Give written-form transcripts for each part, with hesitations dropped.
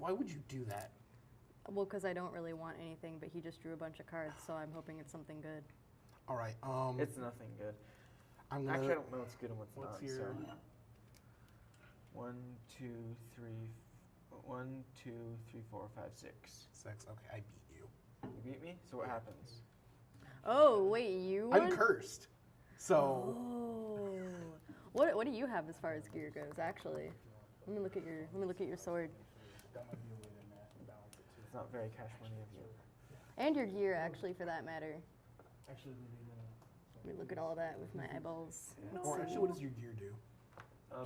Why would you do that? Well, because I don't really want anything, but he just drew a bunch of cards, so I'm hoping it's something good. All right. It's nothing good. I'm gonna. Actually, I don't know what's good and what's What's not. your? So. 1, 2, 3, 1, 2, 3, 4, 5, 6. 6. Okay, I beat you. You beat me? So what happens? Oh, wait, you I'm won? cursed. So. Oh. What do you have as far as gear goes, actually? Let me look at your sword. It's not very cash money of you. And your gear, actually, for that matter. Let me look at all that with my eyeballs. Or actually, what does your gear do?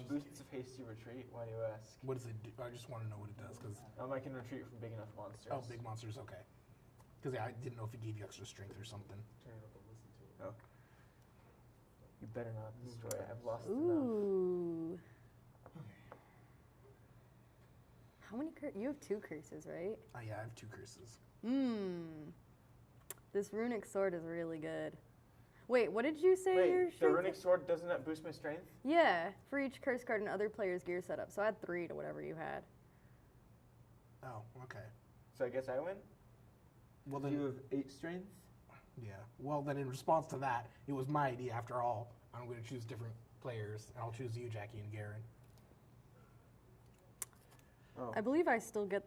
Boosts of hasty retreat. Why do you ask? What does it do? I just want to know what it does, because. I can retreat from big enough monsters. Oh, big monsters. Okay. Because I didn't know if it gave you extra strength or something. Oh. You better not destroy it. I've lost enough. Ooh. How many you have 2 curses, right? Yeah, I have 2 curses. This runic sword is really good. Wait, what did you say? Wait, the runic sword, doesn't that boost my strength? Yeah, for each curse card and other player's gear setup. So add 3 to whatever you had. Oh, okay. So I guess I win? Well then. You have 8 strength? Yeah. Well then, in response to that, it was my idea. After all, I'm going to choose different players. I'll choose you, Jackie, and Garen. Oh. I believe I still get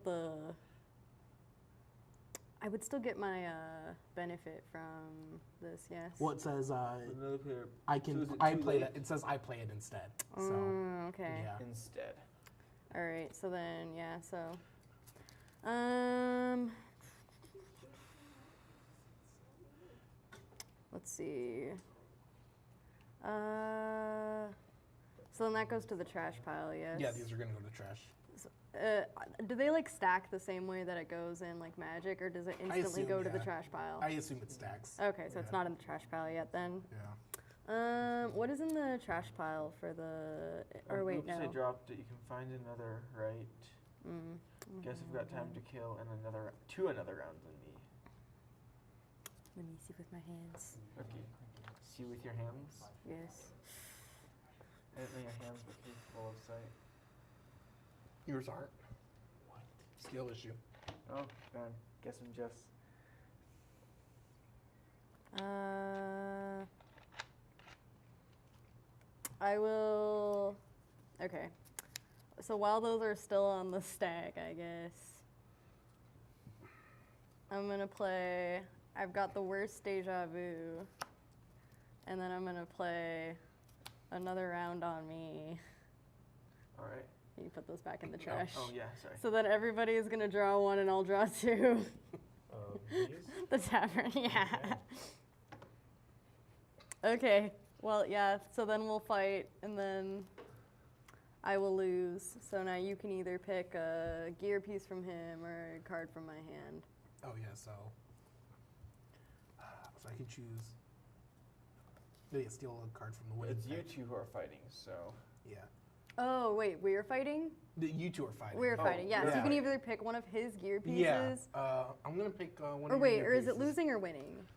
I would still get my benefit from this, yes. Well, it says Another player. I can. So is it I too play late? that. It says I play it instead. So Okay. yeah. Instead. All right. So then, yeah. So, let's see. So then that goes to the trash pile, yes. Yeah, these are going to go to trash. So, do they like stack the same way that it goes in like Magic, or does it instantly assume, go to the yeah. trash pile? I assume it stacks. Okay, so it's not in the trash pile yet then. Yeah. What is in the trash pile for the? Or wait, Oops, no. I dropped it. You can find another, right? Guess I've got time to kill and another round than me. Let me see with my hands. Okay. See with your hands? Yes. I didn't know your hands were capable of sight. Yours aren't. What? Skill issue. Oh, man. Guess I'm just. I will. Okay. So while those are still on the stack, I guess I'm gonna play. I've got the worst deja vu, and then I'm gonna play another round on me. All right. You put those back in the trash. Oh, yeah, sorry. So then everybody is gonna draw 1, and I'll draw 2. The tavern, yeah. Okay. Well, yeah. So then we'll fight, and then I will lose. So now you can either pick a gear piece from him or a card from my hand. Oh yeah, so I can choose. Yeah, steal a card from the winning. It's you deck. 2 who are fighting, so. Yeah. Oh wait, we're fighting. You 2 are fighting. We're fighting. Yeah. So yeah. you can either pick one of his gear pieces. Yeah. I'm gonna pick one. Or of wait, your or is it pieces. losing or winning?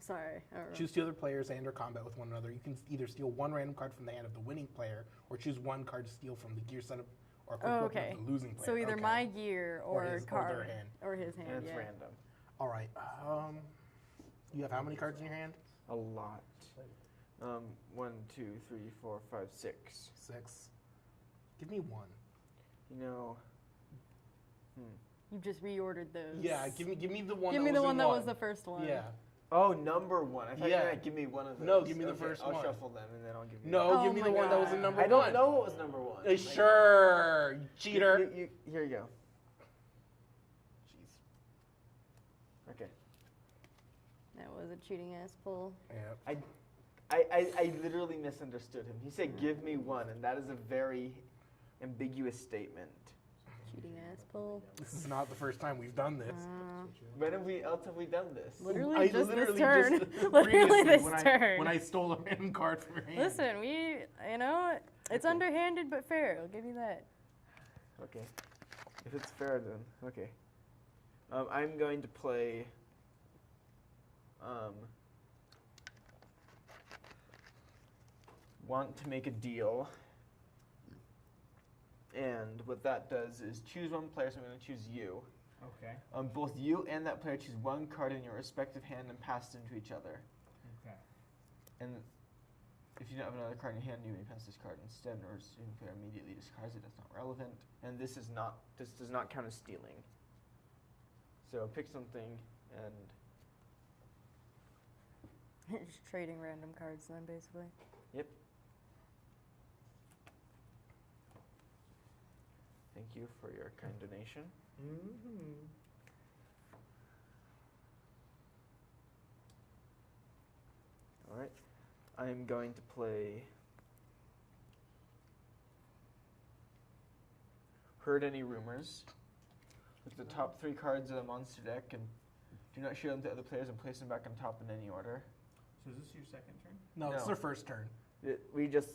Sorry. I don't know. Choose 2 other players and/or combat with one another. You can either steal 1 random card from the hand of the winning player, or choose 1 card to steal from the gear setup or equipment of the losing player. So either Okay. my gear or his, card or their hand. or his hand. And it's yeah. random. All right. You have how many cards in your hand? A lot. 1, 2, 3, 4, 5, 6. 6. Give me 1. You know. You just reordered those. Yeah. Give me the one. Give me the one that was the first one. Yeah. Oh, number 1. I thought you Yeah. were going to give me one of those. No, give me the Okay, first I'll one. shuffle them and then I'll give you No, Oh give me the my one that was in God. number I 1. don't know what was number 1. Sure, you cheater. Here you go. Jeez. Okay. That was a cheating ass pull. Yeah. I literally misunderstood him. He said, give me 1, and that is a very ambiguous statement. Cheating ass pull. This is not the first time we've done this. When else have we done this? Literally just this literally turn. just Literally this when turn. when I stole a random card from your hand. Listen, it's underhanded but fair. I'll give you that. Okay. If it's fair, then okay. I'm going to play. Want to make a deal. And what that does is choose one player, so I'm going to choose you. Okay. Both you and that player choose one card in your respective hand and pass it into each other. Okay. And if you don't have another card in your hand, you may pass this card instead, or student player immediately discards it. That's not relevant. And this does not count as stealing. So pick something and Just trading random cards then, basically. yep. Thank you for your kind donation. Mm-hmm. All right. I'm going to play Heard Any Rumors. Look at the top 3 cards of the monster deck and do not show them to other players and place them back on top in any order. So is this your second turn? No, it's No. their first turn. We just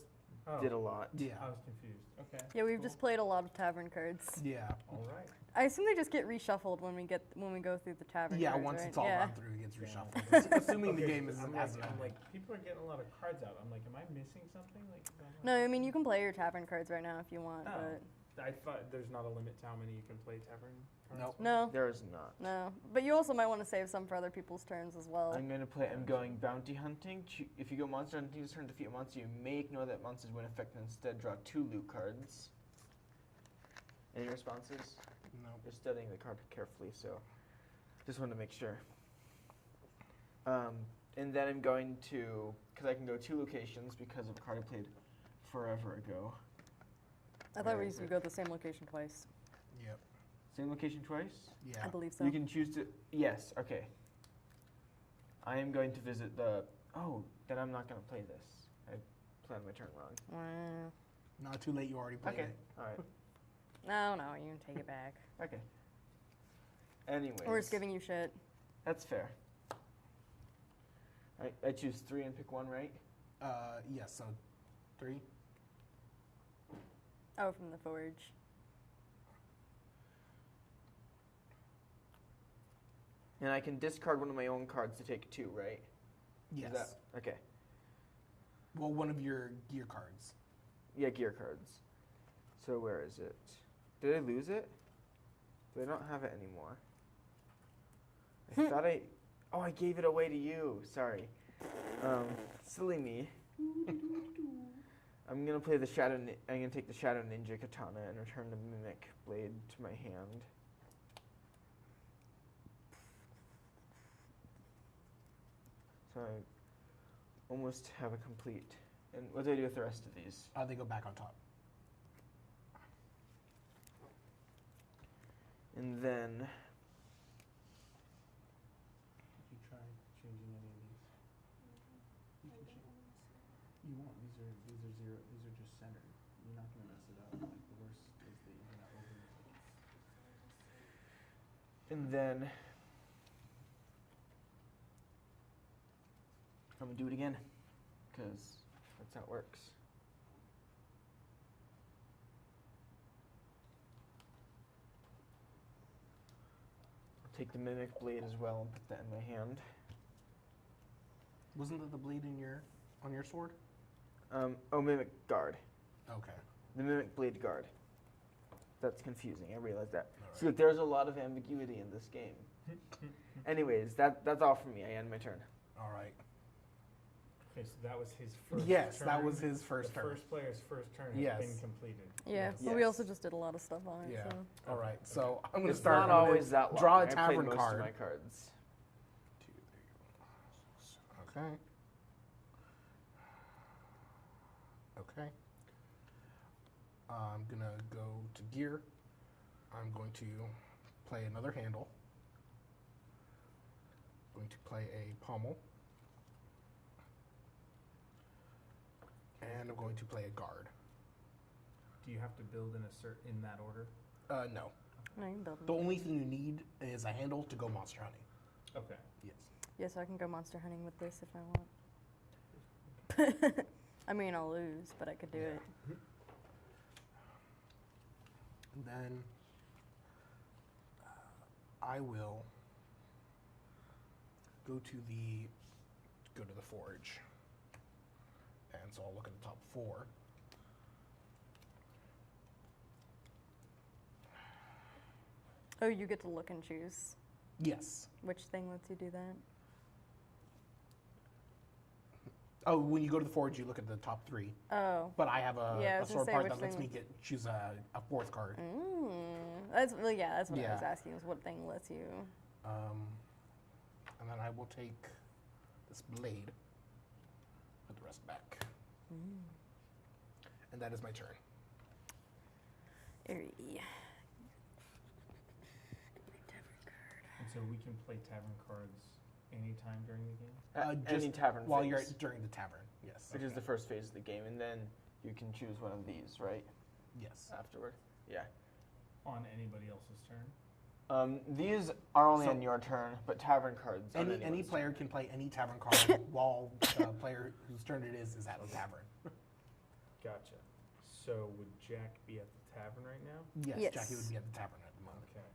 Oh, did a lot. Yeah. I was confused. Okay. Yeah, we've cool. just played a lot of tavern cards. Yeah. All right. I assume they just get reshuffled when we go through the tavern. Yeah, cards, once right? it's all yeah. gone through, it gets Yeah. reshuffled. Assuming the Okay, game so isn't I'm as like, people are getting a lot of cards out. I'm like, am I missing something? Like, is that not- No, I mean you can play your tavern cards right now if you want, Oh. but I thought there's not a limit to how many you can play tavern cards. Nope. with? no, There is not. no. But you also might want to save some for other people's turns as well. I'm going Bounty Hunting. If you go Monster Hunting, this turn defeat a monster, you may ignore that monster's win effect and instead draw 2 loot cards. Any responses? No. You're studying the card carefully, so just wanted to make sure. And then I'm going to, because I can go 2 locations because of a card I played forever ago. I thought Where we is used to it? go the same location twice. Yep. Same location twice? Yeah. I believe so. You can choose to, yes, okay. I am going to visit the, oh, then I'm not going to play this. I planned my turn wrong. Mm. Not too late. You already played Okay, it. all right, No, you can take it back. okay. Anyways. We're just giving you shit. That's fair. I choose 3 and pick 1, right? Yes. So 3. Oh, from the forge. And I can discard one of my own cards to take 2, right? Yes. Is that, okay. Well, one of your gear cards. Yeah, gear cards. So where is it? Did I lose it? Do I not have it anymore? I thought I gave it away to you. Sorry. Silly me. I'm gonna play the I'm gonna take the Shadow Ninja Katana and return the Mimic Blade to my hand. So I almost have a complete. And what do I do with the rest of these? They go back on top. And then Did you try changing any of these? You can change. You won't. These are zero. These are just centered. You're not gonna mess it up. Like the worst is that you're gonna overwrite. And then I'm gonna do it again, because that's how it works. I'll take the Mimic Blade as well and put that in my hand. Wasn't that the blade on your sword? Mimic Guard. Okay. The Mimic Blade Guard. That's confusing, I realize that. All So look, there's a lot of ambiguity in this game. Anyways, that's all for me. I end my turn. All right. Okay, so that was his first. Yes, turn. that was his first the turn. first player's first turn has Yes. been completed. Yeah, Yes. but we Yes. also just did a lot of stuff on it. Yeah. So. All right. So I'm gonna It's start. not I'm gonna always that long. Draw a I played tavern most card. of my cards. 2, 3, 4, 6. Okay. Okay. I'm gonna go to gear. I'm going to play another handle. Going to play a pommel. And I'm going to play a guard. Do you have to build in that order? No. No, you can build The them. only thing you need is a handle to go monster hunting. Okay. Yes. Yeah, so I can go monster hunting with this if I want. I mean, I'll lose, but I could do Yeah. it. And then I will go to the forge. And so I'll look at the top 4. Oh, you get to look and choose Yes. which thing lets you do that. Oh, when you go to the forge, you look at the top 3. Oh. But I have a, Yeah, I a was gonna sword say part which that lets thing me choose a 4th card. That's well, yeah. That's what I was Yeah. asking. Was what thing lets you? And then I will take this blade, put the rest back. And that is my turn. Eerie. And so we can play tavern cards anytime during the game? Any tavern While phase, you're during the tavern, yes. which is the first phase of the game, and then you can choose one of these, right? Yes. Afterward. Yeah. On anybody else's turn? These are only So- on your turn, but tavern cards. on Any anyone's player turn. can play any tavern card while the player whose turn it is at the tavern. Gotcha. So would Jack be at the tavern right now? Yes, Yes. Jackie would be at the tavern at the moment. Okay.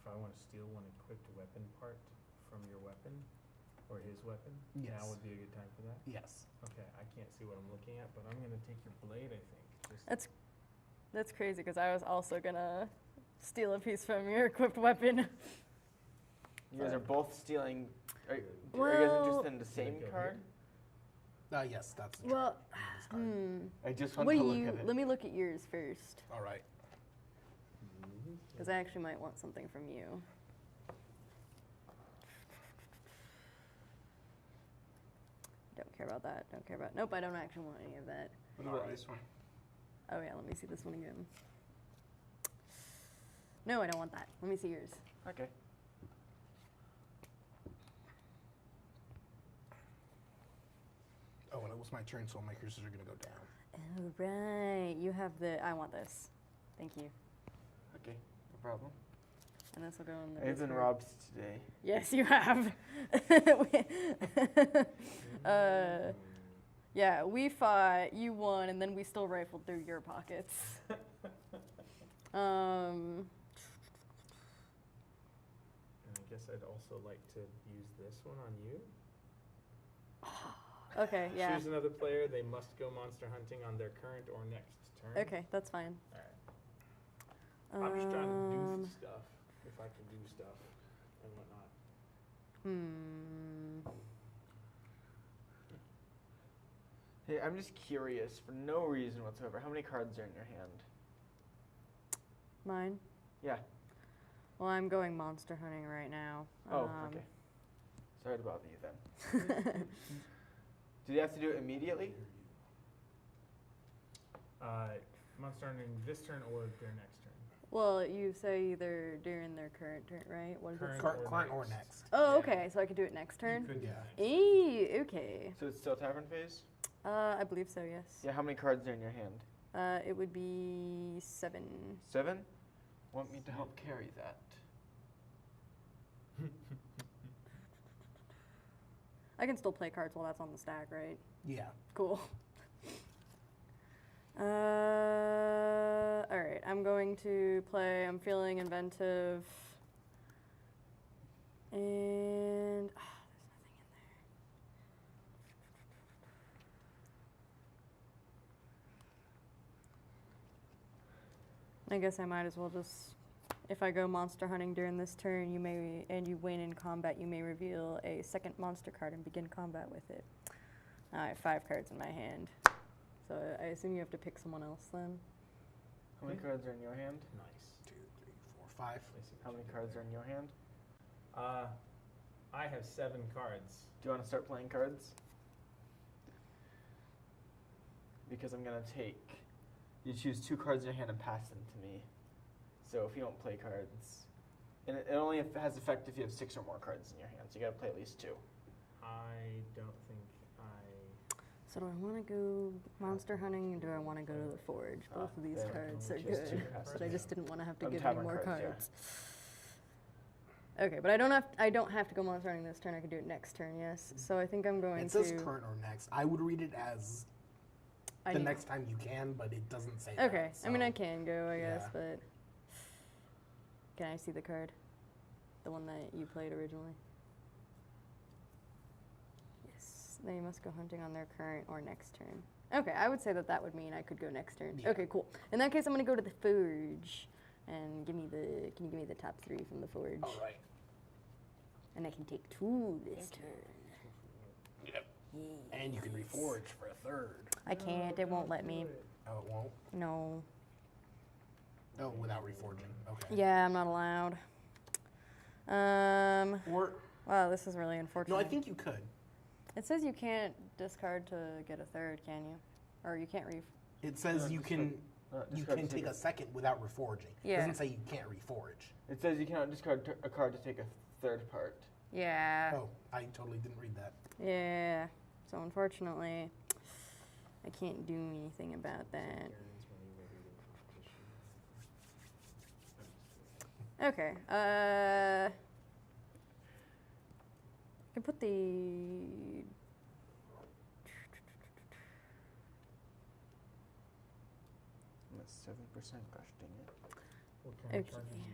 If I want to steal one equipped weapon part from your weapon, or his weapon, Yes. now would be a good time for that? Yes. Okay, I can't see what I'm looking at, but I'm going to take your blade, I think. Just That's crazy because I was also gonna steal a piece from your equipped weapon. You guys are both stealing. Are you guys Well- interested in the same go card? Yes, that's the Well, turn. This card. I just want what to do look you? at it. Let me look at yours first All right. because I actually might want something from you. Don't care about that. Don't care about. Nope, I don't actually want any of that. What about this one? Oh yeah, let me see this one again. No, I don't want that. Let me see yours. Okay. Oh, and it was my turn, so my cursors are going to go down. Oh right, you have the. I want this. Thank you. Okay. No problem. And this will go in the. I've been Discord. robbed today. Yes, you have. Yeah, we fought, you won, and then we still rifled through your pockets. And I guess I'd also like to use this one on you. Okay, yeah. Choose another player. They must go monster hunting on their current or next turn. Okay, that's fine. All right. I'm just trying to do stuff. If I can do stuff and whatnot. Hey, I'm just curious, for no reason whatsoever, how many cards are in your hand? Mine? Yeah. Well, I'm going monster hunting right now. Oh, okay. Sorry to bother you then. Did you have to do it immediately? Monster hunting this turn or their next turn. Well, you say either during their current turn, right? What is it? Current or next. Oh, Yeah. okay, so I could do it next turn? You could do Yeah. next. Okay. So it's still tavern phase? I believe so, yes. Yeah, how many cards are in your hand? It would be 7. 7? Want me to help carry that? I can still play cards while that's on the stack, right? Yeah. Cool. Alright, I'm going to play, I'm feeling inventive. And, there's nothing in there. I guess I might as well just, if I go monster hunting during this turn, you may, and you win in combat, you may reveal a second monster card and begin combat with it. Now I have 5 cards in my hand. So I assume you have to pick someone else then. How many cards are in your hand? Nice. 2, 3, 4, 5. I see what How you many did cards there. are in your hand? I have 7 cards. Do you want to start playing cards? Because I'm going to take... You choose 2 cards in your hand and pass them to me. So if you don't play cards... And it only has effect if you have 6 or more cards in your hand. So you got to play at least 2. I don't think So do I want to go monster hunting or do I want to go to the forge? Both of these there. cards are Just good, two passes, but I yeah. just didn't want to have to On give any tavern more cards, yeah. cards. Okay, but I don't have to go monster hunting this turn. I can do it next turn. Yes. So I think I'm going It to. says current or next. I would read it as I the need- next time you can, but it doesn't say Okay, that. I mean so- I can go, I guess, yeah. but can I see the card? The one that you played originally? Yes, they must go hunting on their current or next turn. Okay, I would say that that would mean I could go next turn. Yeah. Okay, cool. In that case, I'm going to go to the forge and give me the Can you give me the top 3 from the forge? All right. And I can take 2 this turn. Yep. Yes. And you can reforge for a third. I can't. It won't let me. Oh, it won't? No. Oh, without reforging. Okay. Yeah, I'm not allowed. Or Wow, this is really unfortunate. no, I think you could. It says you can't discard to get a third, can you? Or you can't It says you can discard to take a second without reforging. It Yeah. doesn't say you can't reforge. It says you cannot discard a card to take a third part. Yeah. Oh, I totally didn't read that. Yeah. So unfortunately, I can't do anything about that. Okay. I can put the. I'm at 7%. Gosh dang it. Okay.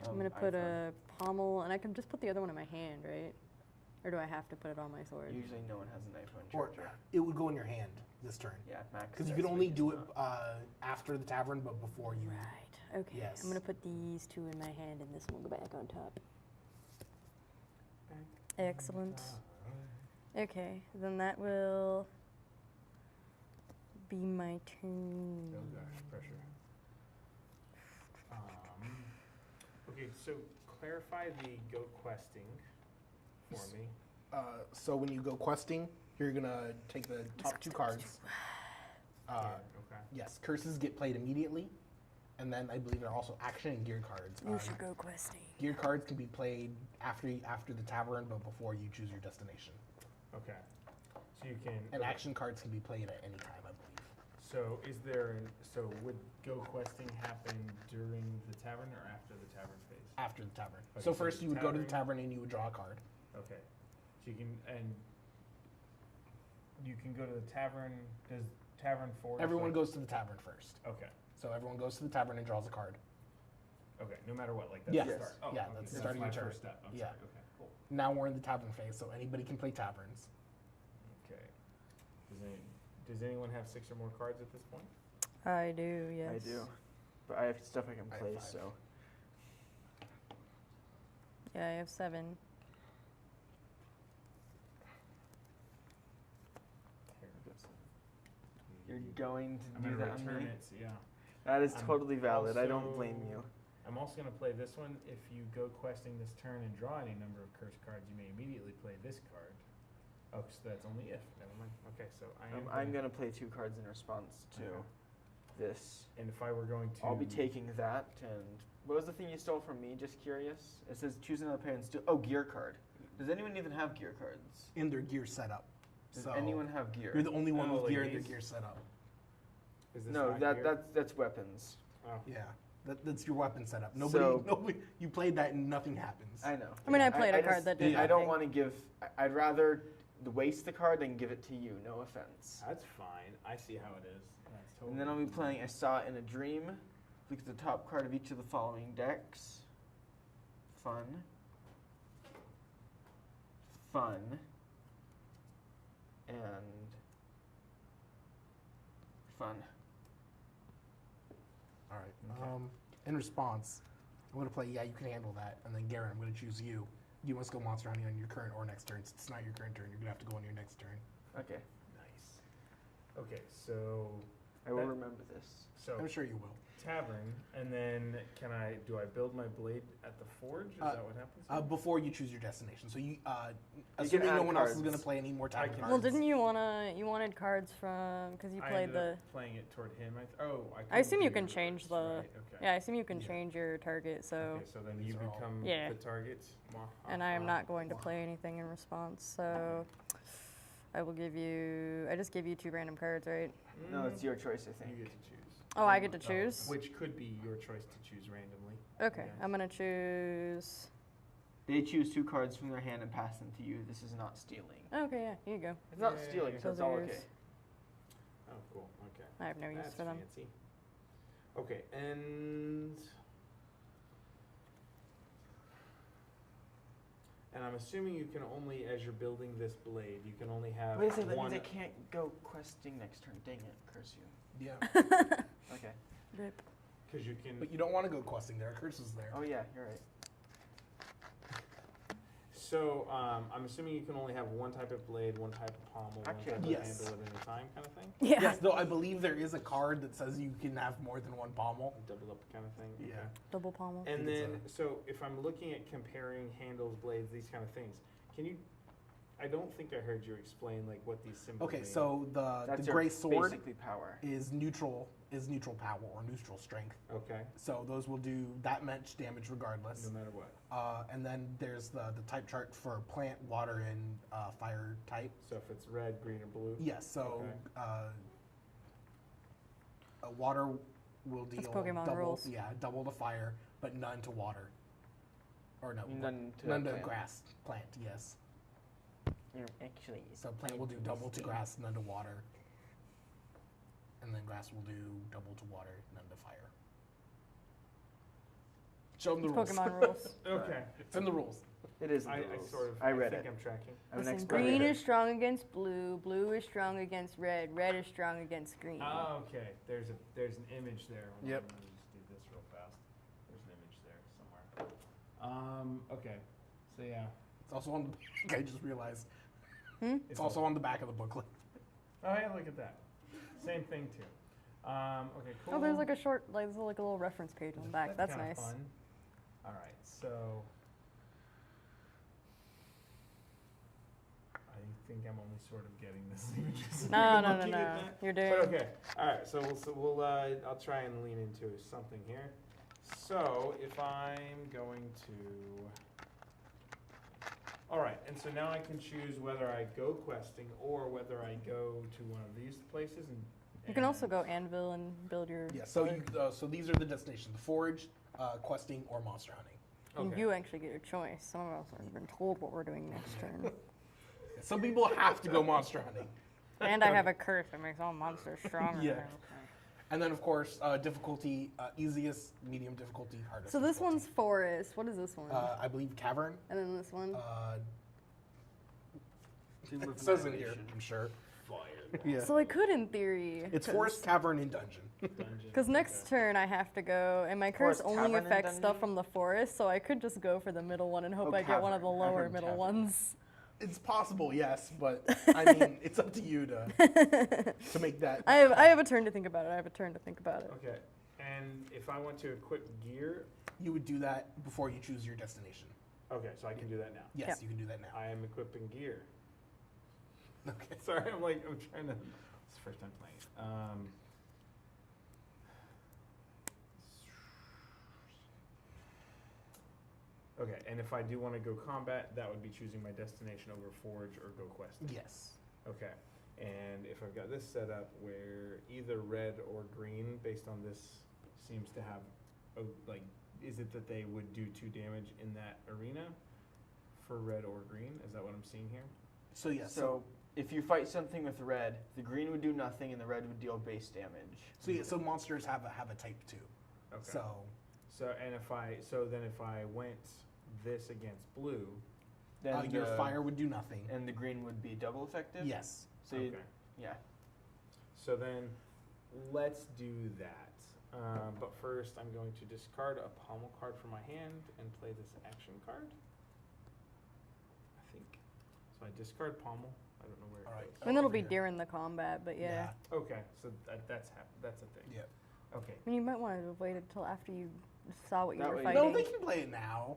I'm gonna put a pommel, and I can just put the other one in my hand, right? Or do I have to put it on my sword? Usually no one has a knife on Or charger. it would go in your hand this turn. Yeah, max. Because you says, can but only it's do it not. after the tavern, but before you. Right. Okay. Yes. I'm gonna put these 2 in my hand, and this one will go back on top. Excellent. Okay, then that will be my turn. Oh gosh, pressure. Okay, so clarify the go questing for me. So when you go questing, you're gonna take the top 2 cards. Okay. Yes, curses get played immediately, and then I believe there are also action and gear cards. You should go questing. Gear cards can be played after the tavern, but before you choose your destination. Okay. So you can. And action cards can be played at any time, I believe. So so would go questing happen during the tavern or after the tavern phase? After the tavern. Okay, So so first the you would go to the tavern- tavern and you would draw a card. Okay. So you can go to the tavern. Does tavern forge? Everyone like- goes to the tavern first. Okay. So everyone goes to the tavern and draws a card. Okay. No matter what, like that's Yeah. the Yes. start. Oh, Yeah, okay, that's the so start of my your turn. first step. I'm Yeah. sorry. Okay. Cool. Now we're in the tavern phase, so anybody can play taverns. Okay. Does anyone have 6 or more cards at this point? I do, yes. I do. But I have stuff I can I have play, 5. so. Yeah, I have 7. You're going I'm to do gonna that on return me? it. So yeah. That is I'm totally valid. I don't also- blame you. I'm also going to play this one. If you go questing this turn and draw any number of curse cards, you may immediately play this card. Oh, so that's only if. Never mind. Okay, so I'm going to play 2 cards in response to Okay. this. And if I were going to, I'll be taking that. And what was the thing you stole from me? Just curious. It says choose another pair and steal. Oh, gear card. Does anyone even have gear cards? In their gear setup. Does So anyone have gear? you're the only one Oh, with like gear in their these? gear setup. Is this No, not gear? that's weapons. Oh. Yeah. That's your weapon setup. So- Nobody, you played that and nothing happens. I know. I mean, I played a card just- that did I don't nothing. want to give. I'd rather waste the card than give it to you. No offense. That's fine. I see how it is. That's totally. And then I'll be playing I Saw It in a Dream. Look at the top card of each of the following decks. Fun. Fun. And fun. All right. Okay. In response, I'm going to play, yeah, you can handle that. And then, Garen, I'm going to choose you. You must go monster hunting on your current or next turn. It's not your current turn. You're going to have to go on your next turn. Okay. Nice. Okay, so I will That- remember this. so I'm sure you will. tavern, and then do I build my blade at the forge? Is that what happens? Before you choose your destination. So you, assuming add no one else is cards. going to play any more tavern can- cards. Well, didn't you wanted cards from, because you I played ended the, up playing it toward him. I I assume you couldn't can do change yours, the, right? Okay. yeah, I assume you can Yeah. change your target, so, Okay, so then you These are all- become Yeah. the target. and I am not going to play anything in response, so I will give you, I just give you 2 random cards, right? No, it's your choice, I You think. get to choose. Oh, I get to choose? Which could be your choice to choose randomly. Okay, Yeah. I'm gonna choose, They choose 2 cards from their hand and pass them to you. This is not stealing. okay, yeah, here you go. It's not Yeah, stealing, yeah, so Those it's are all yours. okay. Oh, cool. Okay. I have no use That's for them. fancy. Okay, and I'm assuming you can only, as you're building this blade, you can only have Wait a second, that one. means I can't go questing next turn. Dang it, curse you. Yeah. Okay. Rip. Because you can. But you don't want to go questing. There are curses there. Oh yeah, you're right. So I'm assuming you can only have one type of blade, one type of pommel, Actually, one type yes. of handle at any time, kind of thing. Yeah. Yes, though I believe there is a card that says you can have more than one pommel. Double up kind of thing. Yeah. Okay. Double pommel. And think then, it's so if I'm looking at comparing handles, blades, these kind of things, can you? I don't think I heard you explain like what these symbols Okay, mean. so the That's gray your sword basically power. is neutral power or neutral strength. Okay. So those will do that much damage regardless. No matter what. And then there's the type chart for plant, water, and fire type. So if it's red, green, or blue. Yes, so Okay. water will deal That's Pokemon double, rules. yeah, double to fire, but none to water. Or no, None to none to plant. grass. Plant, yes. Actually, So plant will do double to grass, none to water. And then grass will do double to water, none to fire. Show them the rules. Pokemon rules. Okay. It's in the rules. It is. In I the rules. sort of. I read think it. I'm tracking. I'm an Listen, expert. green reader. is strong against blue. Blue is strong against red. Red is strong against green. Oh, okay. There's an image there. Hold on, Yep. Let me just do this real fast. There's an image there somewhere. Okay. So yeah. It's also on the I just realized. Hmm? It's also on the back of the booklet. Oh yeah, look at that. Same thing too. Okay, cool. Oh, there's like a short, like there's like a little reference page on the back. That's kinda nice. Fun. All right, so I think I'm only sort of getting this image. No, no, no, Looking no. at that. You're doing. But okay, all right. So we'll I'll try and lean into something here. So if I'm going to, all right, and so now I can choose whether I go questing or whether I go to one of these places and. You can also go anvil and build your. Yeah, so so these are the destinations: the forge, questing, or monster hunting. And Okay. you actually get your choice. Some of us have been told what we're doing next turn. Some people have to go monster hunting. And I have a curse that makes all monsters stronger. Yeah. Okay. And then, of course, difficulty, easiest, medium difficulty, hardest. So this difficulty. one's forest. What is this one? I believe, cavern. And then this one. It says in here, I'm sure. Yeah. So I could, in theory. It's forest, cavern, and dungeon. Because next turn I have to go, and my curse Forest, only tavern, and affects stuff dungeon? from the forest, so I could just go for the middle one and hope Oh, I get one of the tavern. I lower heard middle tavern. ones. It's possible, yes, but I mean, it's up to you to make that. I have a turn to think about it. Okay, and if I want to equip gear, You would do that before you choose your destination. okay, so I can do that now. Yes, Yep. you can do that now. I am equipping gear. Okay. Sorry, I'm trying to. It's the first time playing. Okay, and if I do want to go combat, that would be choosing my destination over forge or go quest. Yes. Okay, and if I've got this set up where either red or green, based on this, seems to have, like, is it that they would do 2 damage in that arena for red or green? Is that what I'm seeing here? So yes. So if you fight something with red, the green would do nothing and the red would deal base damage. So monsters have a type 2. Okay. So And if I went this against blue, Then your the- fire would do nothing. and the green would be double effective. Yes. So okay. you, yeah. So then, let's do that. But first, I'm going to discard a pommel card from my hand and play this action card. I think. So I discard pommel. I don't know where it All right. goes. I mean, that'll Over be here. during the combat, but yeah. Okay, so that's a thing. Yeah. Okay. I mean, you might want to have waited until after you saw what you That were way- fighting. No, they can play it now.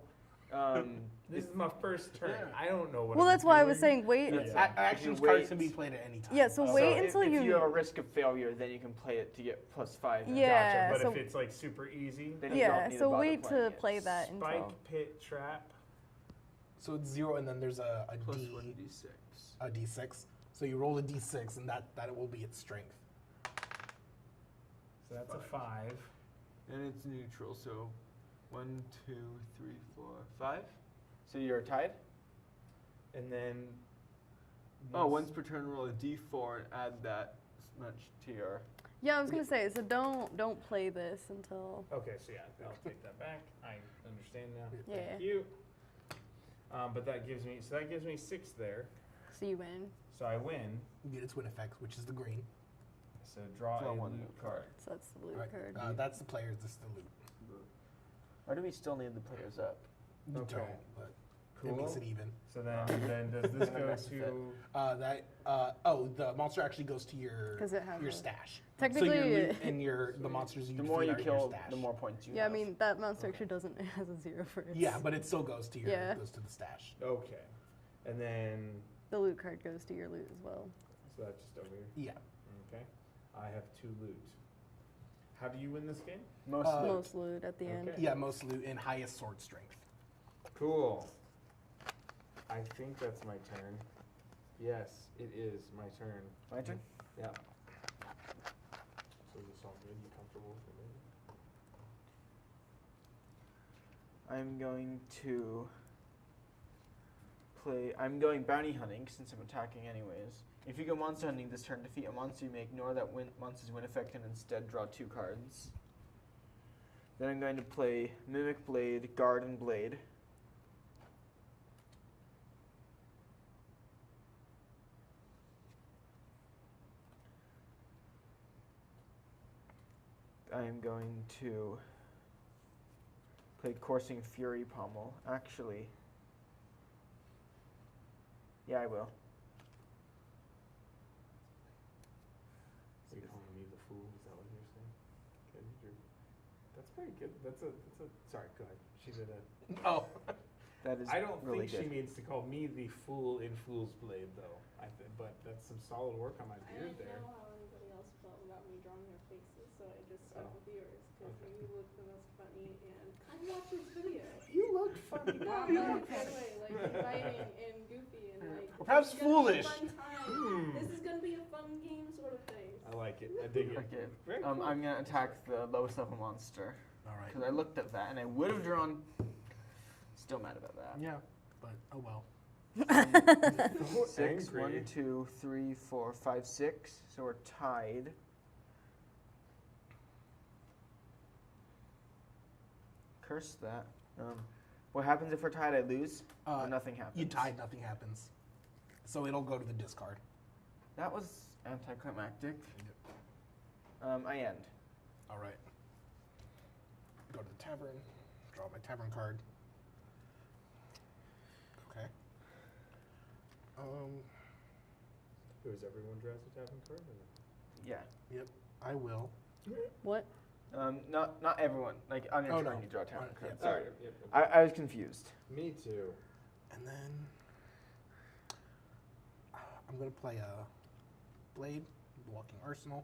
This is my first turn. Yeah. I don't know what. Well, I'm that's why I was doing. saying wait. Yeah. Actions If you cards wait- can be played at any time. Yeah, so So wait if- until if you. you have a risk of failure, then you can play it to get +5. then. Yeah. But so- if it's like super easy, Then you Yeah, don't need so bother wait playing to it. play that spike until. pit trap. So it's 0, and then there's a Plus D, 1d6. a D6. So you roll a D6, and that will be its strength. So that's a 5. And it's neutral, so 1, 2, 3, 4, 5. So you're tied? And then. Oh, once per turn, roll a d4 and add that much to your. Yeah, I was gonna say. So don't play this until. Okay, so yeah, I'll take that back. I understand now. Yeah. Thank you. But that gives me 6 there. So you win. So I win. You get its win effect, which is the green. So draw Draw a one loot loot card. So that's the loot Alright, card. that's the players. This is the loot. Or do we still need the players up? You Okay. don't, but it Cool. makes it even. So then does this gonna go mess with to? The monster actually goes to your 'Cause it has your a- stash. Technically, so your loot and the monsters you The more defeat you are in your kill, stash. the more points you yeah, I have. mean that monster actually doesn't. It has a 0 for its. Yeah, but it still goes to Yeah. goes to the stash. Okay. And then the loot card goes to your loot as well. so that's just over here. Yeah. Okay. I have 2 loot. How do you win this game? Most Uh, Most loot at the end. okay. Yeah, most loot and highest sword strength. Cool. I think that's my turn. Yes, it is my turn. My turn? Yeah. So is this all good? You comfortable with it? I'm going to I'm going bounty hunting since I'm attacking anyways. If you go monster hunting this turn, defeat a monster you may ignore that monster's win effect and instead draw 2 cards. Then I'm going to play Mimic Blade, Guard, and Blade. I am going to play Coursing Fury Pommel. Actually, yeah, I will. Are you calling me the fool? Is that what you're saying? Okay, that's pretty good. That's a. Sorry, go ahead. She did a. Oh. That is I don't really think good. she means to call me the fool in Fool's Blade, though. But that's some solid work on my I beard didn't there. know how anybody else felt about me drawing their faces, so I just stuck Oh. with yours because Okay. you look the most funny, and I watched this video. You look funny. Not in a good way, like inviting and goofy and like. Or perhaps this is gonna be a foolish. fun time. Hmm. This is gonna be a fun game, sort of thing. I like it. I dig it. Okay. Very cool. I'm gonna attack the lowest level monster All right. because I looked at that and I would have drawn. Still mad about that. Yeah, but oh well. So 6, angry. 1, 2, 3, 4, 5, 6. So we're tied. Curse that. What happens if we're tied? I lose. Or nothing happens. You tied, nothing happens. So it'll go to the discard. That was anticlimactic. I end. All right. Go to the tavern. Draw my tavern card. Okay. Does everyone draws a tavern card? Yeah. Yep. I will. What? Not everyone. Like on your Oh, turn, no. you draw a tavern Yeah. card. Sorry. Sorry. Yep. I was confused. Me too. And then I'm gonna play a blade, walking arsenal.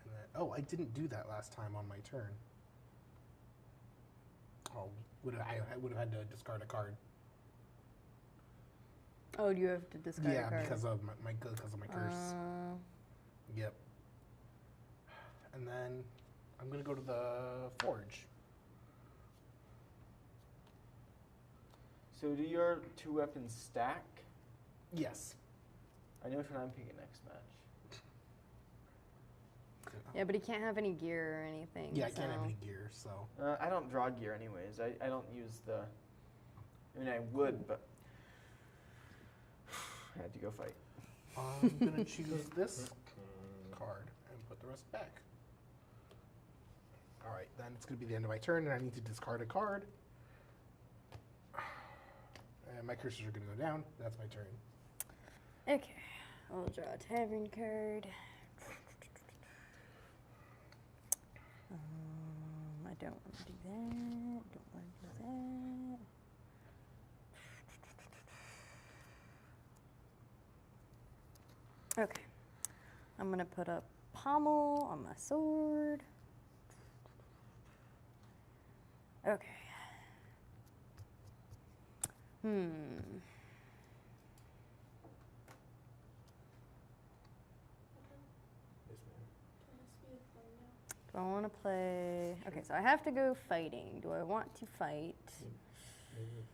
And then, I didn't do that last time on my turn. Oh, I would have had to discard a card. Oh, you have to discard a Yeah, card. because of my curse. Yep. And then I'm gonna go to the forge. So do your 2 weapons stack? Yes. I know which one I'm picking next match. Yeah, but he can't have any gear or anything. Yeah, I can't have so- any gear, so. I don't draw gear anyways. I don't use the. I mean, I would, but I had to go fight. I'm gonna choose this card and put the rest back. All right, then it's gonna be the end of my turn, and I need to discard a card. And my cursors are gonna go down. That's my turn. Okay, I'll draw a tavern card. I don't want to do that. Don't want to do that. Okay, I'm gonna put a pommel on my sword. Okay. Yes, ma'am. Can this be a thing now? Do I want to play? Okay, so I have to go fighting. Do I want to fight? Maybe.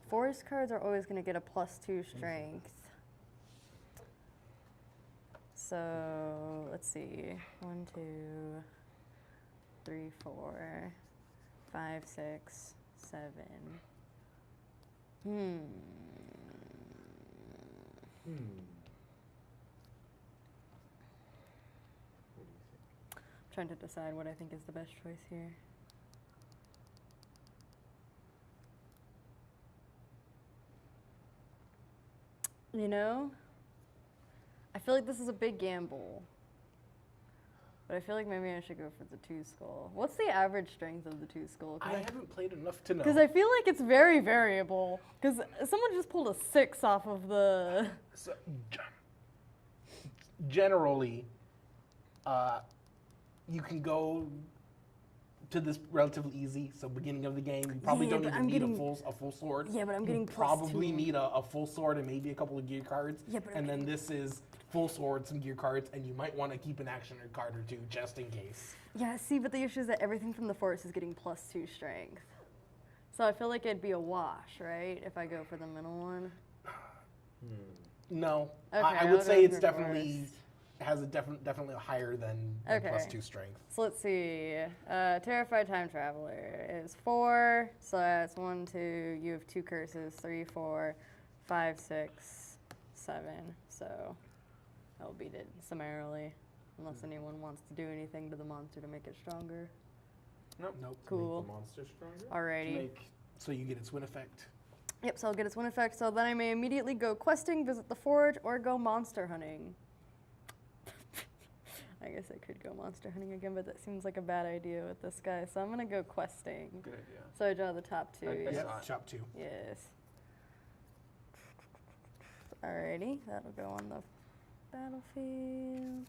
Forest cards are always going to get a +2 strength. So let's see. 1, 2, 3, 4, 5, 6, 7. What do you think? I'm trying to decide what I think is the best choice here. You know, I feel like this is a big gamble. But I feel like maybe I should go for the 2 skull. What's the average strength of the 2 skull? I haven't played enough to know. Because I feel like it's very variable. Because someone just pulled a 6 off of the. So, generally, you can go to this relatively easy. So beginning of the game, you probably Yeah, don't but even I'm need getting- a full sword. Yeah, but I'm getting You plus probably 2. need a full sword and maybe a couple of gear cards. Yeah, but I'm and then this is full sword, some gear cards, and you might want to keep an action card or 2 just in case. Yeah, see, but the issue is that everything from the forest is getting plus 2 strength. So I feel like it'd be a wash, right? If I go for the middle one. No, Okay, I I'll would go say it's for definitely forest. has a definitely higher than plus 2 strength. So let's see. Terrified Time Traveler is 4. So that's 1, 2. You have 2 curses. 3, 4, 5, 6, 7. So I'll beat it summarily. Unless anyone wants to do anything to the monster to make it stronger. Nope. Cool. Make the monster stronger? Alrighty. So you get its win effect. Yep, so I'll get its win effect. So then I may immediately go questing, visit the forge, or go monster hunting. I guess I could go monster hunting again, but that seems like a bad idea with this guy. So I'm going to go questing. Good idea. So I draw the top 2. I'd Yes. Yep, chop 2. Yes. Alrighty, that'll go on the battlefield.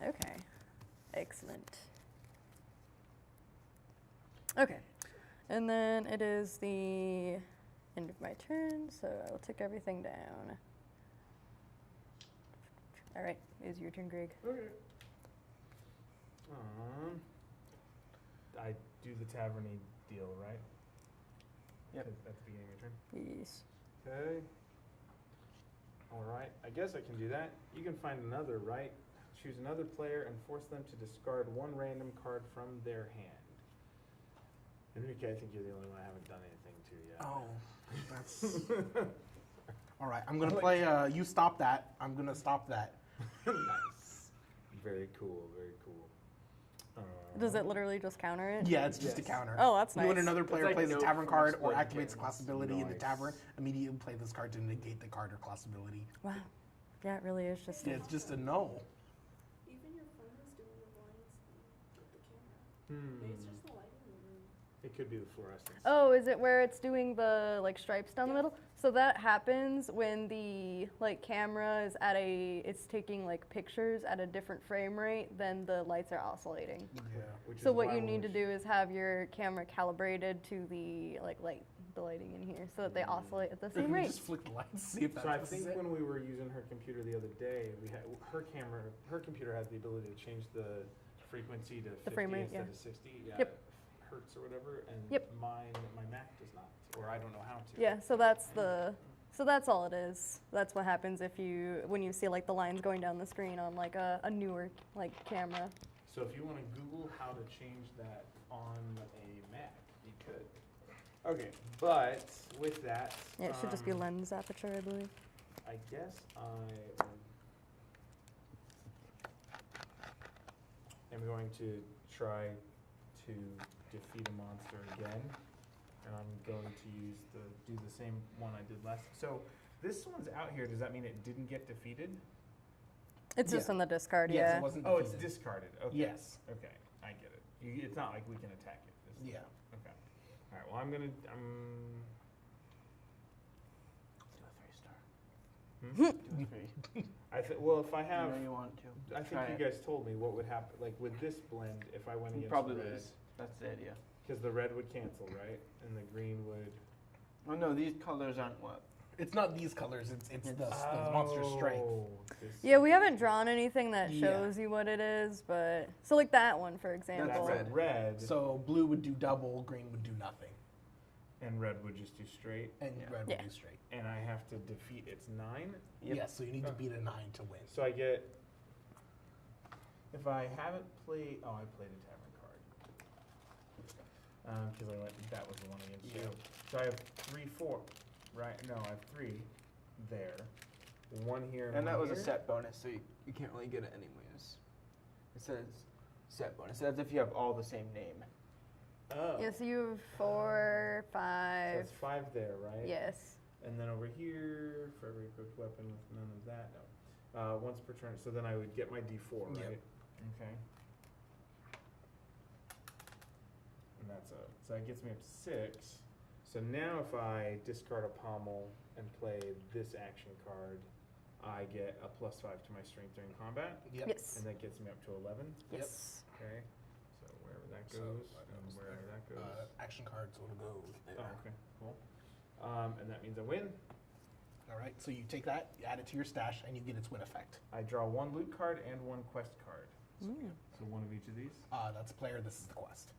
Okay. Excellent. Okay. And then it is the end of my turn, so I will take everything down. All right, it is your turn, Greg. Okay. I do the tavern-y deal, right? Yep. At the beginning of your turn? Yes. Okay. Alright, I guess I can do that. You can find another, right? Choose another player and force them to discard 1 random card from their hand. Enrique, I think you're the only one I haven't done anything to yet. Oh, that's... All right, I'm going to play, you stop that. I'm going to stop that. Nice. Very cool, very cool. Does it literally just counter it? Yeah, it's just a Yes. counter. Oh, that's You and nice. another player like plays a note tavern from card or Exploding activates a Kittens. class ability in the Nice. tavern, immediately play this card to negate the card or class ability. Wow. Yeah, it really is just. Yeah, it's just a no. Even your phone is doing the blinds thing with the camera. Maybe it's just the lighting in the room. It could be the fluorescence. Oh, is it where it's doing the like stripes down the middle? So that happens when the like camera is at it's taking like pictures at a different frame rate than the lights are oscillating. Yeah. Which So is what why you when need to we do is have your camera calibrated to the the lighting in here so that they oscillate at the same rate. Just flick the lights, see if that So I fixes think it. when we were using her computer the other day, we had her computer has the ability to change the frequency to 50 frame rate, instead yeah. of 60 Yep. hertz or whatever, and Yep. my Mac does not, or I don't know how to. Yeah, so that's all it is. That's what happens when you see like the lines going down the screen on like a newer like camera. So if you want to Google how to change that on a Mac, you could. Okay, but with that, Yeah, it should just be lens aperture, I believe. I guess am going to try to defeat a monster again, and I'm going to do the same one I did last. So this one's out here. Does that mean it didn't get defeated? It's just Yeah. in the discard, Yes, yeah. it wasn't Oh, it's defeated. discarded. Okay. Yes. Okay, I get it. It's not like we can attack it. Yeah. Okay. All right. Well, I'm Do a 3-star. Hmm? Do a 3. Well, if I have, You know you want to. I think Try you it. guys told me what would happen. Like with this blend, if I went You against probably red, lose. That's the idea. because the red would cancel, right, and the green would. Oh no, these colors aren't what? It's not these colors, it's the monster strength. This- Yeah, we haven't drawn anything that Yeah. shows you what it is, but so like that one for example. That's red. red. So blue would do double, green would do nothing. And red would just do straight. and Yeah. red Yeah. will do straight. And I have to defeat its 9. Yep. Yes, so you need to beat a 9 to win. So I get. If I haven't played. Oh, I played a Tavern card. Because that was the one against you. So I have 3, 4. Right? No, I have 3 there. 1 here. And that one was a here. set bonus, so you can't really get it anyways. It says set bonus. As if you have all the same name. Oh. Yes, you have 4, So 5. it's 5 there, right? Yes. And then over here, for every equipped weapon with none of that, no. Once per turn, so then I would get my D4, Yep. right? Okay. And that's so that gets me up to 6. So now if I discard a pommel and play this action card, I get a +5 to my strength during combat, Yep. Yes. and that gets me up to 11. Yes. Okay. So wherever that So, goes, that and goes wherever there. that goes. Action cards will go there. Oh, okay, cool. And that means I win. All right, so you take that, you add it to your stash, and you get its win effect. I draw 1 loot card and 1 quest card. Mm. So one of each of these? That's player, this is the quest.